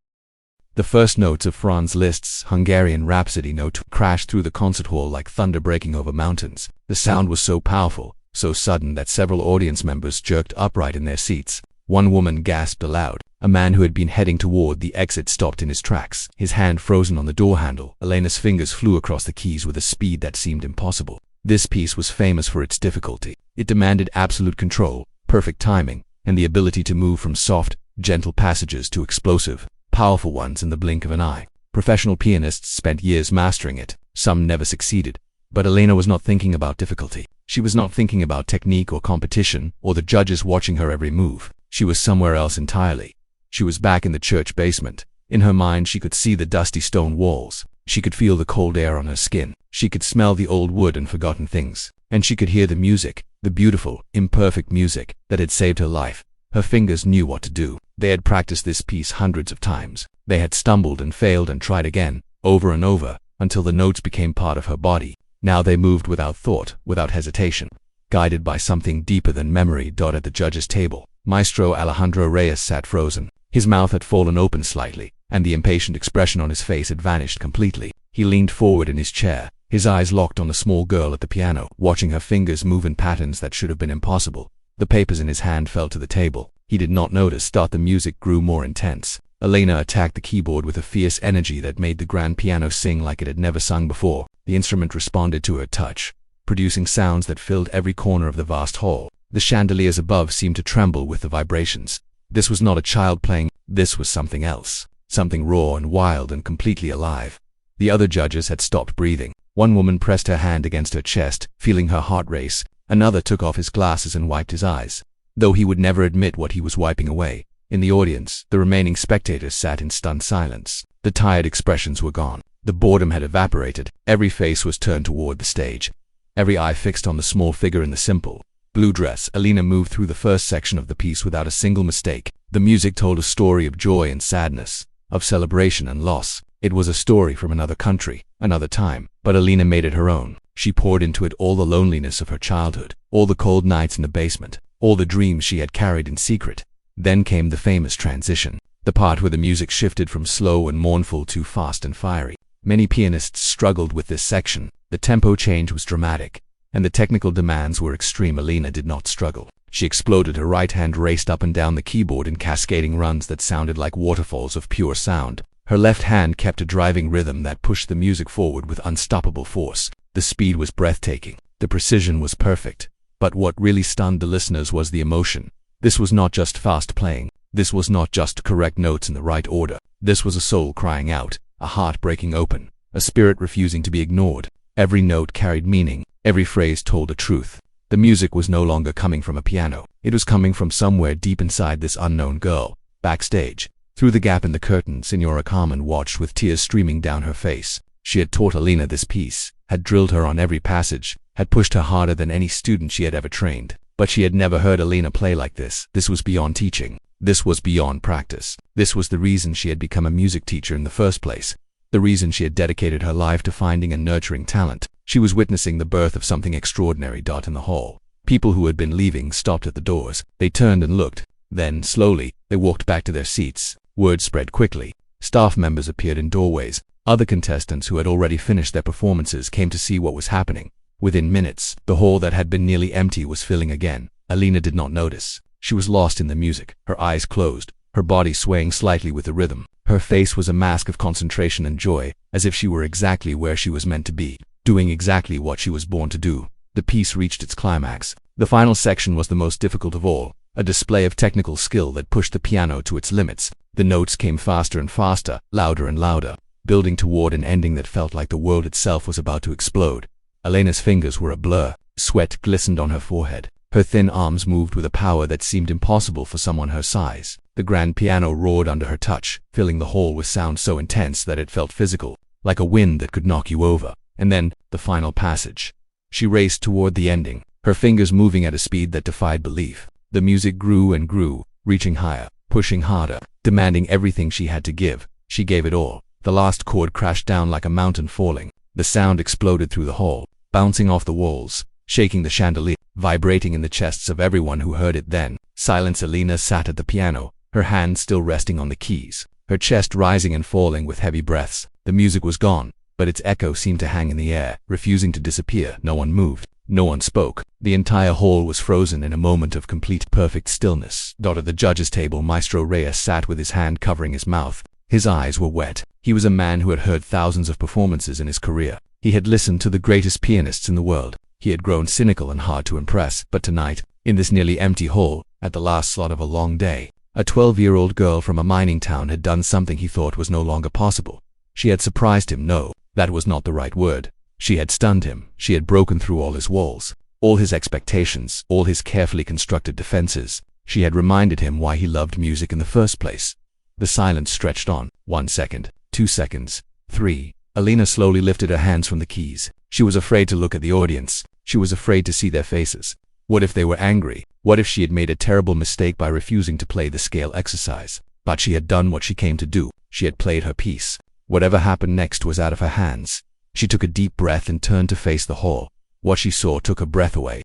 The first notes of Franz Liszt's Hungarian Rhapsody note crashed through the concert hall like thunder breaking over mountains. The sound was so powerful, so sudden that several audience members jerked upright in their seats. One woman gasped aloud. A man who had been heading toward the exit stopped in his tracks, his hand frozen on the door handle. Elena's fingers flew across the keys with a speed that seemed impossible. This piece was famous for its difficulty. It demanded absolute control, perfect timing, and the ability to move from soft, gentle passages to explosive, powerful ones in the blink of an eye. Professional pianists spent years mastering it. Some never succeeded. But Elena was not thinking about difficulty. She was not thinking about technique or competition, or the judges watching her every move. She was somewhere else entirely. She was back in the church basement. In her mind, she could see the dusty stone walls. She could feel the cold air on her skin. She could smell the old wood and forgotten things. And she could hear the music, the beautiful, imperfect music that had saved her life. Her fingers knew what to do. They had practiced this piece hundreds of times. They had stumbled and failed and tried again, over and over, until the notes became part of her body. Now they moved without thought, without hesitation, guided by something deeper than memory. At the judge's table, Maestro Alejandro Reyes sat frozen. His mouth had fallen open slightly, and the impatient expression on his face had vanished completely. He leaned forward in his chair, his eyes locked on the small girl at the piano, watching her fingers move in patterns that should have been impossible. The papers in his hand fell to the table. He did not notice that the music grew more intense. Elena attacked the keyboard with a fierce energy that made the grand piano sing like it had never sung before. The instrument responded to her touch, producing sounds that filled every corner of the vast hall. The chandeliers above seemed to tremble with the vibrations. This was not a child playing. This was something else. Something raw and wild and completely alive. The other judges had stopped breathing. One woman pressed her hand against her chest, feeling her heart race. Another took off his glasses and wiped his eyes, though he would never admit what he was wiping away. In the audience, the remaining spectators sat in stunned silence. The tired expressions were gone. The boredom had evaporated. Every face was turned toward the stage, every eye fixed on the small figure in the simple blue dress. Elena moved through the first section of the piece without a single mistake. The music told a story of joy and sadness, of celebration and loss. It was a story from another country, another time, but Elena made it her own. She poured into it all the loneliness of her childhood, all the cold nights in the basement, all the dreams she had carried in secret. Then came the famous transition, the part where the music shifted from slow and mournful to fast and fiery. Many pianists struggled with this section. The tempo change was dramatic, and the technical demands were extreme. Elena did not struggle. She exploded. Her right hand raced up and down the keyboard in cascading runs that sounded like waterfalls of pure sound. Her left hand kept a driving rhythm that pushed the music forward with unstoppable force. The speed was breathtaking. The precision was perfect. But what really stunned the listeners was the emotion. This was not just fast playing. This was not just correct notes in the right order. This was a soul crying out, a heart breaking open, a spirit refusing to be ignored. Every note carried meaning. Every phrase told a truth. The music was no longer coming from a piano. It was coming from somewhere deep inside this unknown girl. Backstage, through the gap in the curtain, Signora Carmen watched with tears streaming down her face. She had taught Alina this piece, had drilled her on every passage, had pushed her harder than any student she had ever trained. But she had never heard Alina play like this. This was beyond teaching. This was beyond practice. This was the reason she had become a music teacher in the first place. The reason she had dedicated her life to finding and nurturing talent. She was witnessing the birth of something extraordinary. In the hall, people who had been leaving stopped at the doors. They turned and looked. Then, slowly, they walked back to their seats. Word spread quickly. Staff members appeared in doorways. Other contestants who had already finished their performances came to see what was happening. Within minutes, the hall that had been nearly empty was filling again. Alina did not notice. She was lost in the music, her eyes closed, her body swaying slightly with the rhythm. Her face was a mask of concentration and joy, as if she were exactly where she was meant to be, doing exactly what she was born to do. The piece reached its climax. The final section was the most difficult of all, a display of technical skill that pushed the piano to its limits. The notes came faster and faster, louder and louder, building toward an ending that felt like the world itself was about to explode. Alina's fingers were a blur. Sweat glistened on her forehead. Her thin arms moved with a power that seemed impossible for someone her size. The grand piano roared under her touch, filling the hall with sound so intense that it felt physical, like a wind that could knock you over. And then, the final passage. She raced toward the ending, her fingers moving at a speed that defied belief. The music grew and grew, reaching higher, pushing harder, demanding everything she had to give. She gave it all. The last chord crashed down like a mountain falling. The sound exploded through the hall, bouncing off the walls, shaking the chandelier, vibrating in the chests of everyone who heard it. Then, silence. Alina sat at the piano, her hands still resting on the keys, her chest rising and falling with heavy breaths. The music was gone, but its echo seemed to hang in the air, refusing to disappear. No one moved. No one spoke. The entire hall was frozen in a moment of complete, perfect stillness. At the judges' table, Maestro Reyes sat with his hand covering his mouth. His eyes were wet. He was a man who had heard thousands of performances in his career. He had listened to the greatest pianists in the world. He had grown cynical and hard to impress. But tonight, in this nearly empty hall, at the last slot of a long day, a 12-year-old girl from a mining town had done something he thought was no longer possible. She had surprised him. No, that was not the right word. She had stunned him. She had broken through all his walls, all his expectations, all his carefully constructed defenses. She had reminded him why he loved music in the first place. The silence stretched on. 1 second, 2 seconds, 3. Alina slowly lifted her hands from the keys. She was afraid to look at the audience. She was afraid to see their faces. What if they were angry? What if she had made a terrible mistake by refusing to play the scale exercise? But she had done what she came to do. She had played her piece. Whatever happened next was out of her hands. She took a deep breath and turned to face the hall. What she saw took her breath away.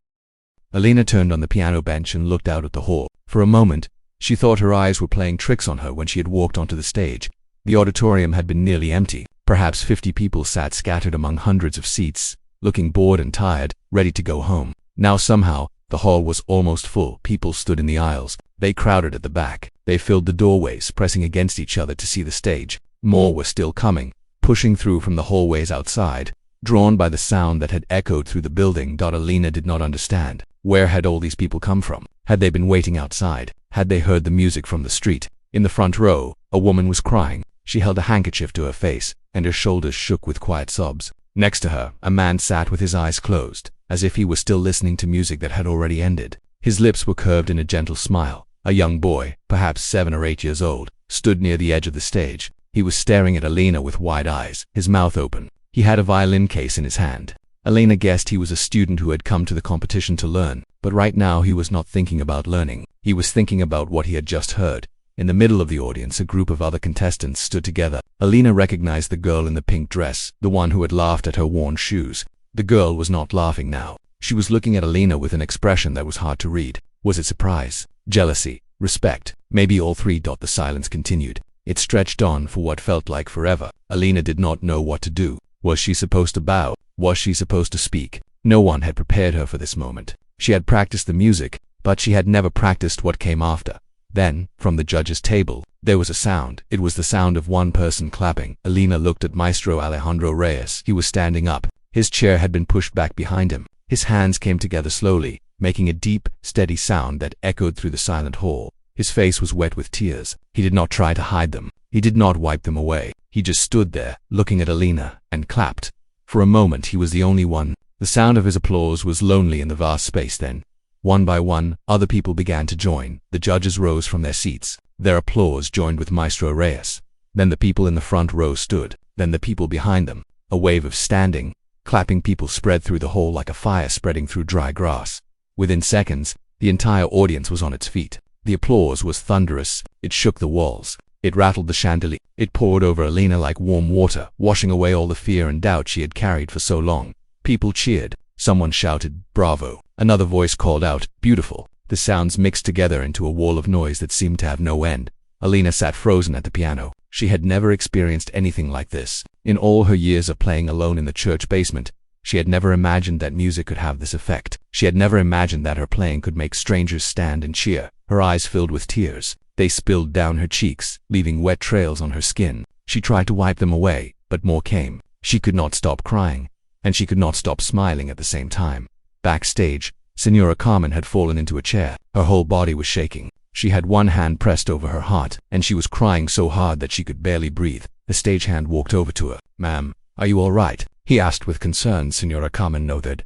Alina turned on the piano bench and looked out at the hall. For a moment, she thought her eyes were playing tricks on her when she had walked onto the stage. The auditorium had been nearly empty. Perhaps 50 people sat scattered among hundreds of seats, looking bored and tired, ready to go home. Now somehow, the hall was almost full. People stood in the aisles. They crowded at the back. They filled the doorways, pressing against each other to see the stage. More were still coming, pushing through from the hallways outside, drawn by the sound that had echoed through the building. Alina did not understand. Where had all these people come from? Had they been waiting outside? Had they heard the music from the street? In the front row, a woman was crying. She held a handkerchief to her face, and her shoulders shook with quiet sobs. Next to her, a man sat with his eyes closed, as if he was still listening to music that had already ended. His lips were curved in a gentle smile. A young boy, perhaps 7 or 8 years old, stood near the edge of the stage. He was staring at Alina with wide eyes, his mouth open. He had a violin case in his hand. Alina guessed he was a student who had come to the competition to learn, but right now he was not thinking about learning. He was thinking about what he had just heard. In the middle of the audience, a group of other contestants stood together. Alina recognized the girl in the pink dress, the one who had laughed at her worn shoes. The girl was not laughing now. She was looking at Alina with an expression that was hard to read. Was it surprise? Jealousy? Respect? Maybe all three. The silence continued. It stretched on for what felt like forever. Alina did not know what to do. Was she supposed to bow? Was she supposed to speak? No one had prepared her for this moment. She had practiced the music, but she had never practiced what came after. Then, from the judge's table, there was a sound. It was the sound of one person clapping. Alina looked at Maestro Alejandro Reyes. He was standing up. His chair had been pushed back behind him. His hands came together slowly, making a deep, steady sound that echoed through the silent hall. His face was wet with tears. He did not try to hide them. He did not wipe them away. He just stood there, looking at Alina, and clapped. For a moment he was the only one. The sound of his applause was lonely in the vast space then. One by one, other people began to join. The judges rose from their seats. Their applause joined with Maestro Reyes. Then the people in the front row stood. Then the people behind them. A wave of standing, clapping people spread through the hall like a fire spreading through dry grass. Within seconds, the entire audience was on its feet. The applause was thunderous. It shook the walls. It rattled the chandelier. It poured over Alina like warm water, washing away all the fear and doubt she had carried for so long. People cheered. Someone shouted, "Bravo!" Another voice called out, "Beautiful!" The sounds mixed together into a wall of noise that seemed to have no end. Alina sat frozen at the piano. She had never experienced anything like this. In all her years of playing alone in the church basement, she had never imagined that music could have this effect. She had never imagined that her playing could make strangers stand and cheer. Her eyes filled with tears. They spilled down her cheeks, leaving wet trails on her skin. She tried to wipe them away, but more came. She could not stop crying, and she could not stop smiling at the same time. Backstage, Senora Carmen had fallen into a chair. Her whole body was shaking. She had one hand pressed over her heart, and she was crying so hard that she could barely breathe. The stagehand walked over to her. "Ma'am, are you all right?" he asked with concern. Senora Carmen nodded.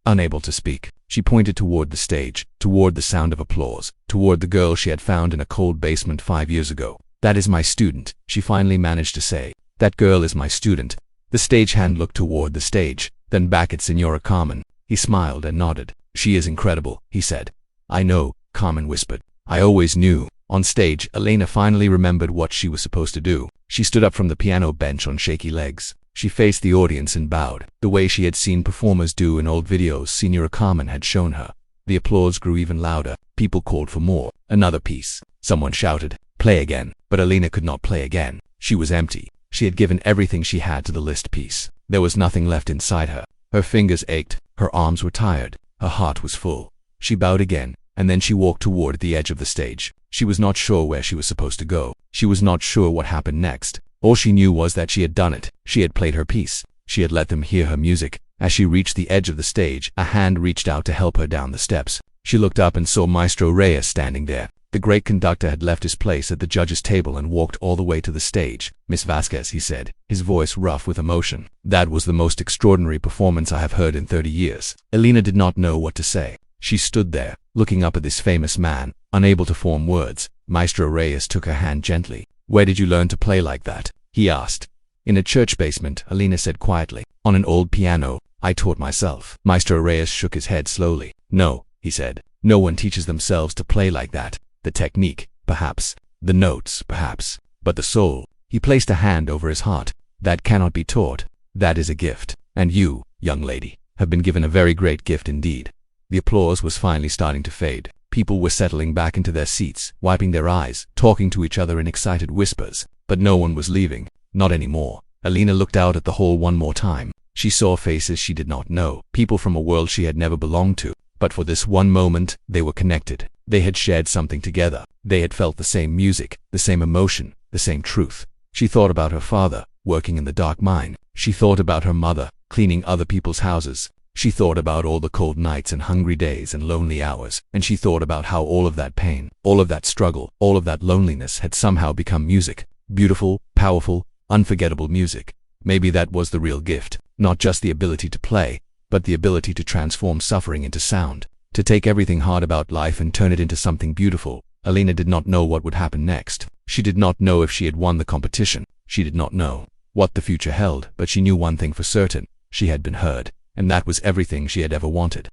Unable to speak, she pointed toward the stage, toward the sound of applause, toward the girl she had found in a cold basement 5 years ago. "That is my student," she finally managed to say. "That girl is my student." The stagehand looked toward the stage, then back at Senora Carmen. He smiled and nodded. "She is incredible," he said. "I know," Carmen whispered. "I always knew." On stage, Alina finally remembered what she was supposed to do. She stood up from the piano bench on shaky legs. She faced the audience and bowed, the way she had seen performers do in old videos Senora Carmen had shown her. The applause grew even louder. People called for more. Another piece. Someone shouted, "Play again." But Alina could not play again. She was empty. She had given everything she had to the Liszt piece. There was nothing left inside her. Her fingers ached. Her arms were tired. Her heart was full. She bowed again, and then she walked toward the edge of the stage. She was not sure where she was supposed to go. She was not sure what happened next. All she knew was that she had done it. She had played her piece. She had let them hear her music. As she reached the edge of the stage, a hand reached out to help her down the steps. She looked up and saw Maestro Reyes standing there. The great conductor had left his place at the judge's table and walked all the way to the stage. "Miss Vasquez," he said, his voice rough with emotion. "That was the most extraordinary performance I have heard in 30 years. Alina did not know what to say. She stood there, looking up at this famous man, unable to form words. Maestro Reyes took her hand gently. "Where did you learn to play like that?" he asked. "In a church basement," Alina said quietly. "On an old piano. I taught myself." Maestro Reyes shook his head slowly. "No," he said. "No one teaches themselves to play like that. The technique, perhaps. The notes, perhaps. But the soul." He placed a hand over his heart. "That cannot be taught. That is a gift. And you, young lady, have been given a very great gift indeed." The applause was finally starting to fade. People were settling back into their seats, wiping their eyes, talking to each other in excited whispers. But no one was leaving. Not anymore. Alina looked out at the hall one more time. She saw faces she did not know, people from a world she had never belonged to. But for this one moment, they were connected. They had shared something together. They had felt the same music, the same emotion, the same truth. She thought about her father, working in the dark mine. She thought about her mother, cleaning other people's houses. She thought about all the cold nights and hungry days and lonely hours. And she thought about how all of that pain, all of that struggle, all of that loneliness had somehow become music. Beautiful, powerful, unforgettable music. Maybe that was the real gift. Not just the ability to play, but the ability to transform suffering into sound. To take everything hard about life and turn it into something beautiful. Alina did not know what would happen next. She did not know if she had won the competition. She did not know what the future held, but she knew one thing for certain. She had been heard, and that was everything she had ever wanted.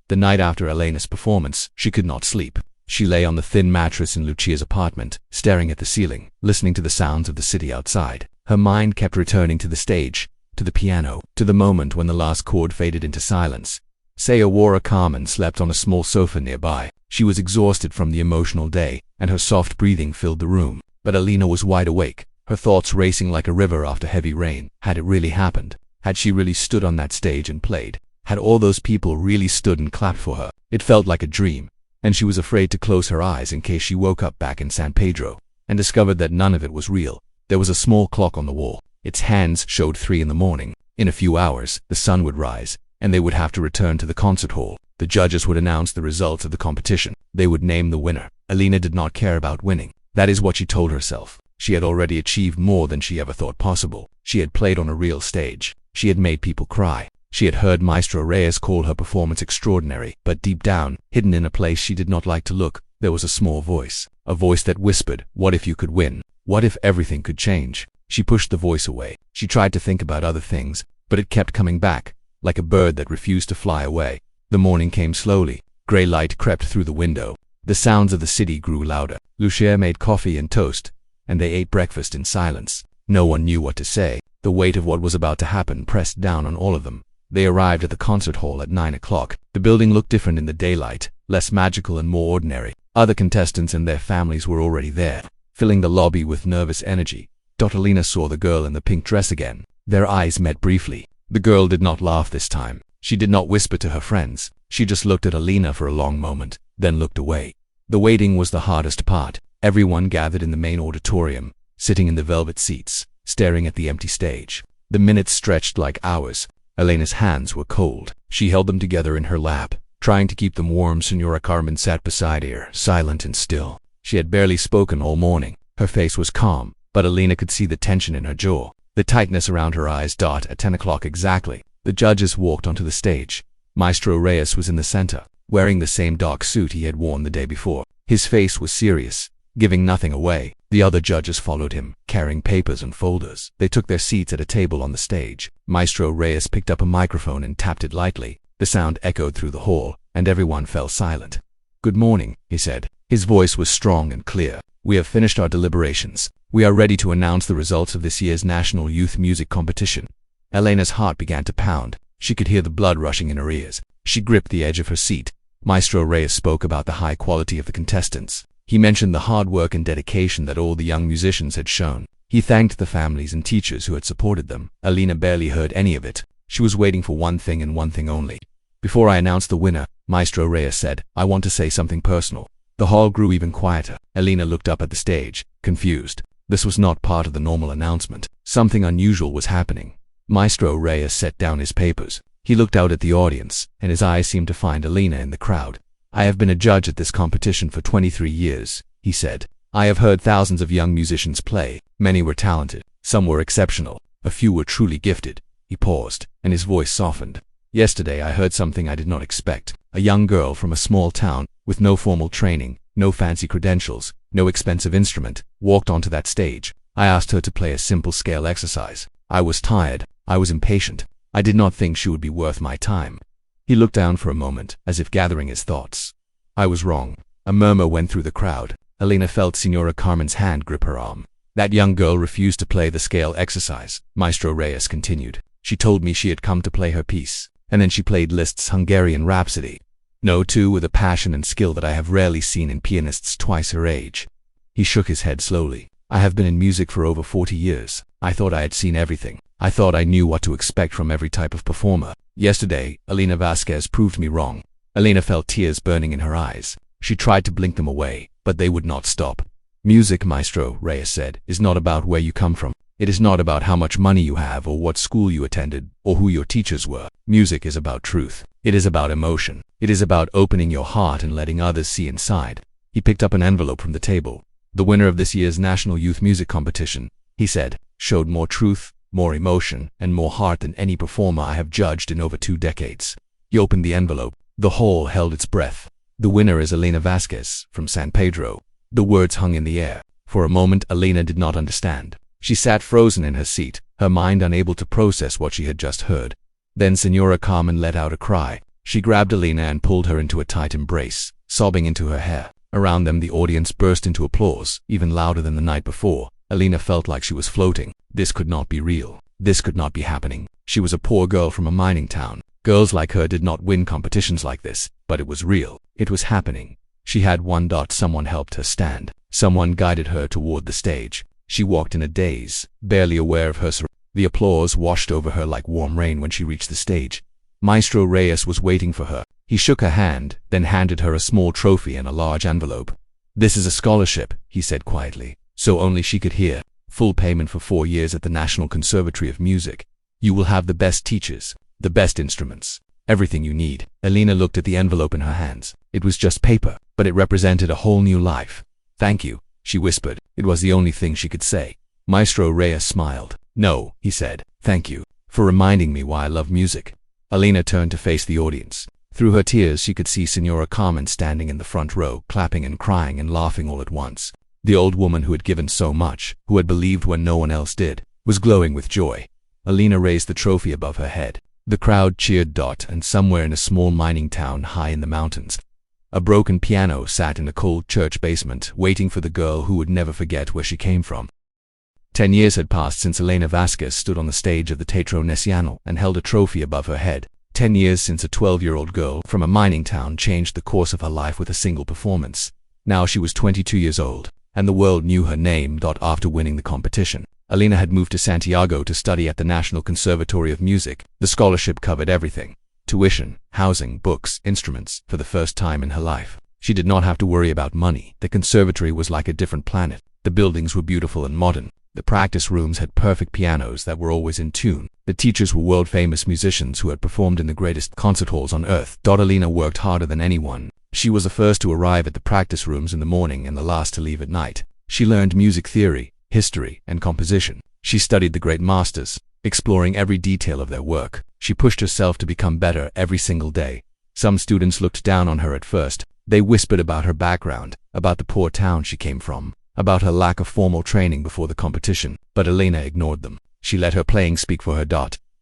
The night after Alina's performance, she could not sleep. She lay on the thin mattress in Lucia's apartment, staring at the ceiling, listening to the sounds of the city outside. Her mind kept returning to the stage, to the piano, to the moment when the last chord faded into silence. Senora Carmen slept on a small sofa nearby. She was exhausted from the emotional day, and her soft breathing filled the room. But Alina was wide awake, her thoughts racing like a river after heavy rain. Had it really happened? Had she really stood on that stage and played? Had all those people really stood and clapped for her? It felt like a dream. and she was afraid to close her eyes in case she woke up back in San Pedro and discovered that none of it was real. There was a small clock on the wall. Its hands showed 3 in the morning. In a few hours, the sun would rise, and they would have to return to the concert hall. The judges would announce the results of the competition. They would name the winner. Alina did not care about winning. That is what she told herself. She had already achieved more than she ever thought possible. She had played on a real stage. She had made people cry. She had heard Maestro Reyes call her performance extraordinary, but deep down, hidden in a place she did not like to look, there was a small voice. A voice that whispered, "What if you could win? What if everything could change?" She pushed the voice away. She tried to think about other things, but it kept coming back, like a bird that refused to fly away. The morning came slowly. Gray light crept through the window. The sounds of the city grew louder. Lucia made coffee and toast, and they ate breakfast in silence. No one knew what to say. The weight of what was about to happen pressed down on all of them. They arrived at the concert hall at 9 o'clock. The building looked different in the daylight, less magical and more ordinary. Other contestants and their families were already there, filling the lobby with nervous energy. Alina saw the girl in the pink dress again. Their eyes met briefly. The girl did not laugh this time. She did not whisper to her friends. She just looked at Alina for a long moment, then looked away. The waiting was the hardest part. Everyone gathered in the main auditorium, sitting in the velvet seats, staring at the empty stage. The minutes stretched like hours. Elena's hands were cold. She held them together in her lap, trying to keep them warm. Senora Carmen sat beside her, silent and still. She had barely spoken all morning. Her face was calm, but Alina could see the tension in her jaw, the tightness around her eyes. At 10 o'clock exactly, the judges walked onto the stage. Maestro Reyes was in the center, wearing the same dark suit he had worn the day before. His face was serious, giving nothing away. The other judges followed him, carrying papers and folders. They took their seats at a table on the stage. Maestro Reyes picked up a microphone and tapped it lightly. The sound echoed through the hall, and everyone fell silent. "Good morning," he said. His voice was strong and clear. "We have finished our deliberations. We are ready to announce the results of this year's National Youth Music Competition." Elena's heart began to pound. She could hear the blood rushing in her ears. She gripped the edge of her seat. Maestro Reyes spoke about the high quality of the contestants. He mentioned the hard work and dedication that all the young musicians had shown. He thanked the families and teachers who had supported them. Alina barely heard any of it. She was waiting for one thing and one thing only. "Before I announce the winner," Maestro Reyes said, "I want to say something personal." The hall grew even quieter. Alina looked up at the stage, confused. This was not part of the normal announcement. Something unusual was happening. Maestro Reyes set down his papers. He looked out at the audience, and his eyes seemed to find Alina in the crowd. "I have been a judge at this competition for 23 years, he said. "I have heard thousands of young musicians play. Many were talented. Some were exceptional. A few were truly gifted." He paused, and his voice softened. "Yesterday I heard something I did not expect. A young girl from a small town, with no formal training, no fancy credentials, no expensive instrument, walked onto that stage. I asked her to play a simple scale exercise. I was tired. I was impatient. I did not think she would be worth my time." He looked down for a moment, as if gathering his thoughts. "I was wrong." A murmur went through the crowd. Alina felt Senora Carmen's hand grip her arm. "That young girl refused to play the scale exercise," Maestro Reyes continued. "She told me she had come to play her piece, and then she played Liszt's Hungarian Rhapsody. No, too, with a passion and skill that I have rarely seen in pianists twice her age." He shook his head slowly. "I have been in music for over 40 years. I thought I had seen everything. I thought I knew what to expect from every type of performer. Yesterday, Alina Vasquez proved me wrong." Alina felt tears burning in her eyes. She tried to blink them away, but they would not stop. "Music," Maestro Reyes said, "is not about where you come from. It is not about how much money you have or what school you attended or who your teachers were. Music is about truth. It is about emotion. It is about opening your heart and letting others see inside." He picked up an envelope from the table. "The winner of this year's National Youth Music Competition," he said, "showed more truth, more emotion, and more heart than any performer I have judged in over 2 decades. He opened the envelope. The hall held its breath. "The winner is Alina Vasquez, from San Pedro." The words hung in the air. For a moment, Alina did not understand. She sat frozen in her seat, her mind unable to process what she had just heard. Then Senora Carmen let out a cry. She grabbed Alina and pulled her into a tight embrace, sobbing into her hair. Around them, the audience burst into applause, even louder than the night before. Alina felt like she was floating. This could not be real. This could not be happening. She was a poor girl from a mining town. Girls like her did not win competitions like this, but it was real. It was happening. She had one. Someone helped her stand. Someone guided her toward the stage. She walked in a daze, barely aware of her surroundings. The applause washed over her like warm rain when she reached the stage. Maestro Reyes was waiting for her. He shook her hand, then handed her a small trophy and a large envelope. "This is a scholarship," he said quietly, so only she could hear. "Full payment for 4 years at the National Conservatory of Music. You will have the best teachers, the best instruments, everything you need." Alina looked at the envelope in her hands. It was just paper, but it represented a whole new life. "Thank you," she whispered. It was the only thing she could say. Maestro Reyes smiled. "No," he said. "Thank you for reminding me why I love music." Alina turned to face the audience. Through her tears, she could see Signora Carmen standing in the front row, clapping and crying and laughing all at once. The old woman who had given so much, who had believed when no one else did, was glowing with joy. Alina raised the trophy above her head. The crowd cheered. And somewhere in a small mining town high in the mountains, a broken piano sat in a cold church basement, waiting for the girl who would never forget where she came from. 10 years had passed since Elena Vasquez stood on the stage of the Teatro Nacional and held a trophy above her head. 10 years since a 12-year-old girl from a mining town changed the course of her life with a single performance. Now she was 22 years old, and the world knew her name. After winning the competition, Alina had moved to Santiago to study at the National Conservatory of Music. The scholarship covered everything: tuition, housing, books, instruments. For the first time in her life, she did not have to worry about money. The conservatory was like a different planet. The buildings were beautiful and modern. The practice rooms had perfect pianos that were always in tune. The teachers were world-famous musicians who had performed in the greatest concert halls on earth. Alina worked harder than anyone. She was the first to arrive at the practice rooms in the morning and the last to leave at night. She learned music theory, history, and composition. She studied the great masters, exploring every detail of their work. She pushed herself to become better every single day. Some students looked down on her at first. They whispered about her background, about the poor town she came from, about her lack of formal training before the competition, but Alina ignored them. She let her playing speak for her.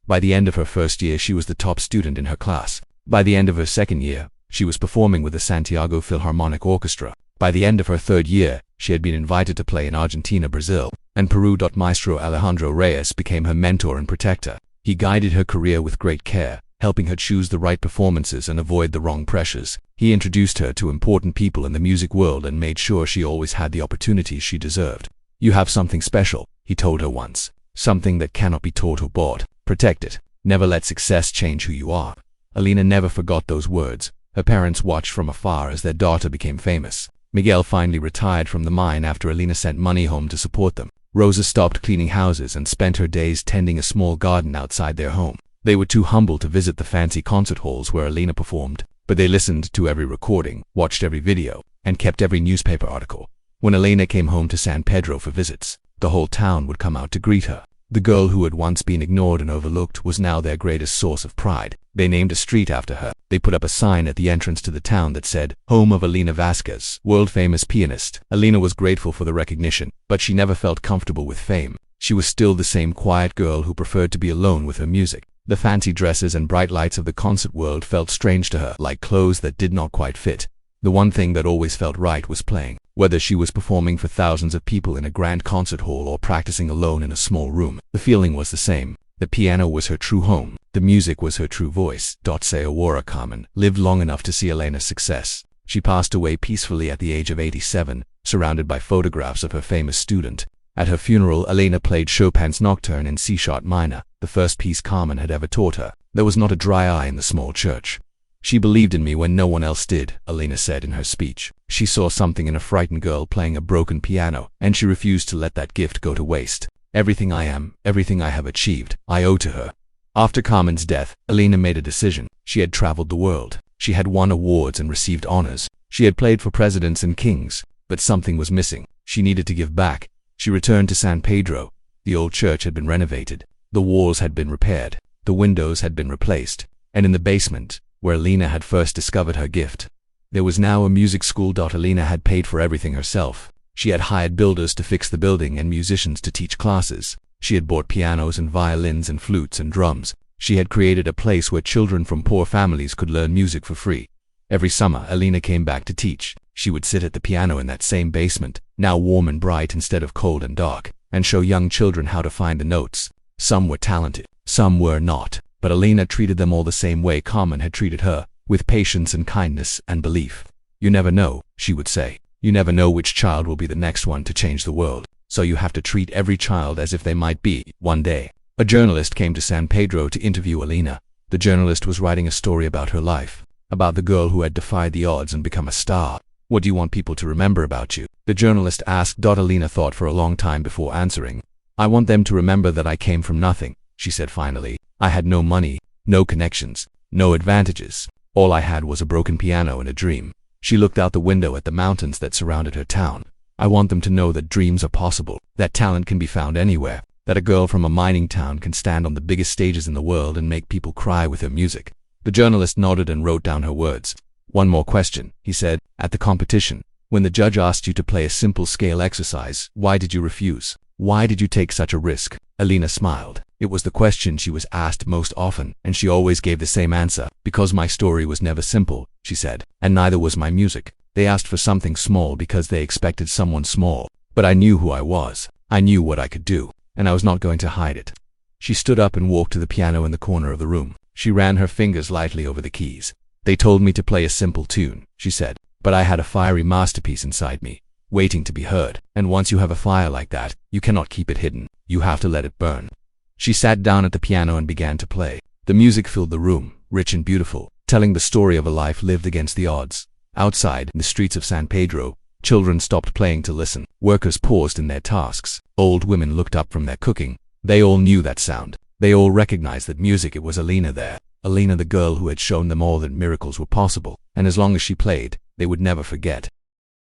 By the end of her first year, she was the top student in her class. By the end of her second year, she was performing with the Santiago Philharmonic Orchestra. By the end of her third year, she had been invited to play in Argentina, Brazil, and Peru. Maestro Alejandro Reyes became her mentor and protector. He guided her career with great care, helping her choose the right performances and avoid the wrong pressures. He introduced her to important people in the music world and made sure she always had the opportunities she deserved. "You have something special," he told her once. "Something that cannot be taught or bought. Protect it. Never let success change who you are." Alina never forgot those words. Her parents watched from afar as their daughter became famous. Miguel finally retired from the mine after Alina sent money home to support them. Rosa stopped cleaning houses and spent her days tending a small garden outside their home. They were too humble to visit the fancy concert halls where Alina performed, but they listened to every recording, watched every video, and kept every newspaper article. When Alina came home to San Pedro for visits, the whole town would come out to greet her. The girl who had once been ignored and overlooked was now their greatest source of pride. They named a street after her. They put up a sign at the entrance to the town that said, "Home of Alina Vasquez, world-famous pianist." Alina was grateful for the recognition, but she never felt comfortable with fame. She was still the same quiet girl who preferred to be alone with her music. The fancy dresses and bright lights of the concert world felt strange to her, like clothes that did not quite fit. The one thing that always felt right was playing. Whether she was performing for thousands of people in a grand concert hall or practicing alone in a small room, the feeling was the same. The piano was her true home. The music was her true voice. Signora Carmen lived long enough to see Elena's success. She passed away peacefully at the age of 87, surrounded by photographs of her famous student. At her funeral, Elena played Chopin's Nocturne in C-sharp minor, the first piece Carmen had ever taught her. There was not a dry eye in the small church. "She believed in me when no one else did," Elena said in her speech. She saw something in a frightened girl playing a broken piano, and she refused to let that gift go to waste. "Everything I am, everything I have achieved, I owe to her." After Carmen's death, Elena made a decision. She had traveled the world. She had won awards and received honors. She had played for presidents and kings, but something was missing. She needed to give back. She returned to San Pedro. The old church had been renovated. The walls had been repaired. The windows had been replaced. And in the basement, where Elena had first discovered her gift, there was now a music school. Elena had paid for everything herself. She had hired builders to fix the building and musicians to teach classes. She had bought pianos and violins and flutes and drums. She had created a place where children from poor families could learn music for free. Every summer, Elena came back to teach. She would sit at the piano in that same basement, now warm and bright instead of cold and dark, and show young children how to find the notes. Some were talented, some were not, but Elena treated them all the same way Carmen had treated her, with patience and kindness and belief. "You never know," she would say. "You never know which child will be the next one to change the world, so you have to treat every child as if they might be one day." A journalist came to San Pedro to interview Elena. The journalist was writing a story about her life. about the girl who had defied the odds and become a star. What do you want people to remember about you? The journalist asked. Alina thought for a long time before answering. I want them to remember that I came from nothing, she said finally. I had no money, no connections, no advantages. All I had was a broken piano and a dream. She looked out the window at the mountains that surrounded her town. I want them to know that dreams are possible, that talent can be found anywhere, that a girl from a mining town can stand on the biggest stages in the world and make people cry with her music. The journalist nodded and wrote down her words. One more question, he said. At the competition, when the judge asked you to play a simple scale exercise, why did you refuse? Why did you take such a risk? Alina smiled. It was the question she was asked most often, and she always gave the same answer. Because my story was never simple, she said, and neither was my music. They asked for something small because they expected someone small. But I knew who I was. I knew what I could do, and I was not going to hide it. She stood up and walked to the piano in the corner of the room. She ran her fingers lightly over the keys. They told me to play a simple tune, she said, but I had a fiery masterpiece inside me, waiting to be heard. And once you have a fire like that, you cannot keep it hidden. You have to let it burn. She sat down at the piano and began to play. The music filled the room, rich and beautiful, telling the story of a life lived against the odds. Outside, in the streets of San Pedro, children stopped playing to listen. Workers paused in their tasks. Old women looked up from their cooking. They all knew that sound. They all recognized that music. It was Alina there. Alina, the girl who had shown them all that miracles were possible. And as long as she played, they would never forget.